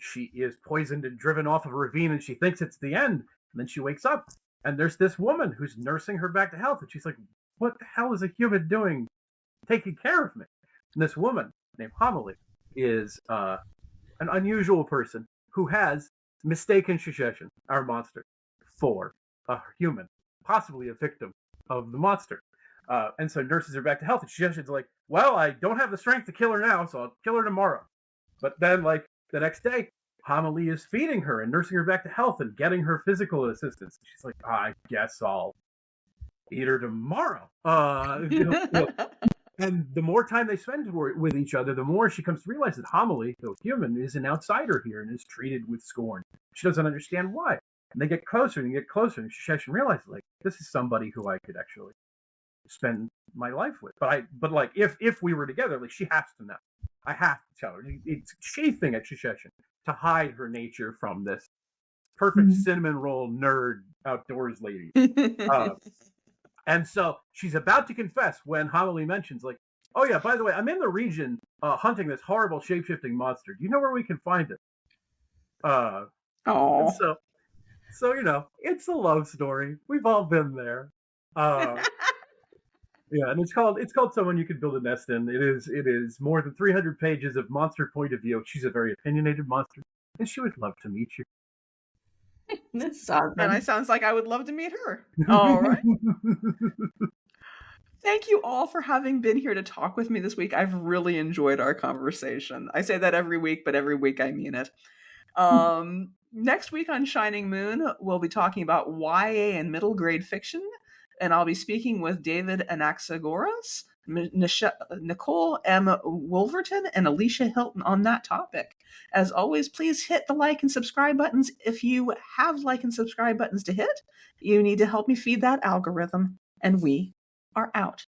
she is poisoned and driven off of a ravine, and she thinks it's the end. And then she wakes up, and there's this woman who's nursing her back to health. And she's like, what the hell is a human doing taking care of me? And this woman named Homily is an unusual person who has mistaken Shisheshin, our monster, for a human, possibly a victim of the monster. And so nurses her back to health. And Shisheshin's like, well, I don't have the strength to kill her now, so I'll kill her tomorrow. But then, like, the next day, Homily is feeding her and nursing her back to health and getting her physical assistance. She's like, I guess I'll eat her tomorrow. And the more time they spend with each other, the more she comes to realize that Homily, though human, is an outsider here and is treated with scorn. She doesn't understand why. And they get closer and get closer, and Shisheshin realizes, like, this is somebody who I could actually spend my life with. But like, if we were together, like, she has to know. I have to tell her. It's chafing at Shisheshin to hide her nature from this perfect cinnamon roll nerd outdoors lady. And so she's about to confess when Homily mentions, like, oh yeah, by the way, I'm in the region hunting this horrible shape-shifting monster. Do you know where we can find it? So, you know, it's a love story. We've all been there. Yeah, and it's called Someone You Can Build a Nest In. It is more than 300 pages of monster point of view. She's a very opinionated monster, and she would love to meet you. That's awesome. And it sounds like I would love to meet her. All right. Thank you all for having been here to talk with me this week. I've really enjoyed our conversation. I say that every week, but every week I mean it. Next week on Shining Moon, we'll be talking about YA and middle grade fiction. And I'll be speaking with David Anaxagoras, Nicole M. Wolverton, and Alicia Hilton on that topic. As always, please hit the like and subscribe buttons. If you have like and subscribe buttons to hit, you need to help me feed that algorithm. And we are out.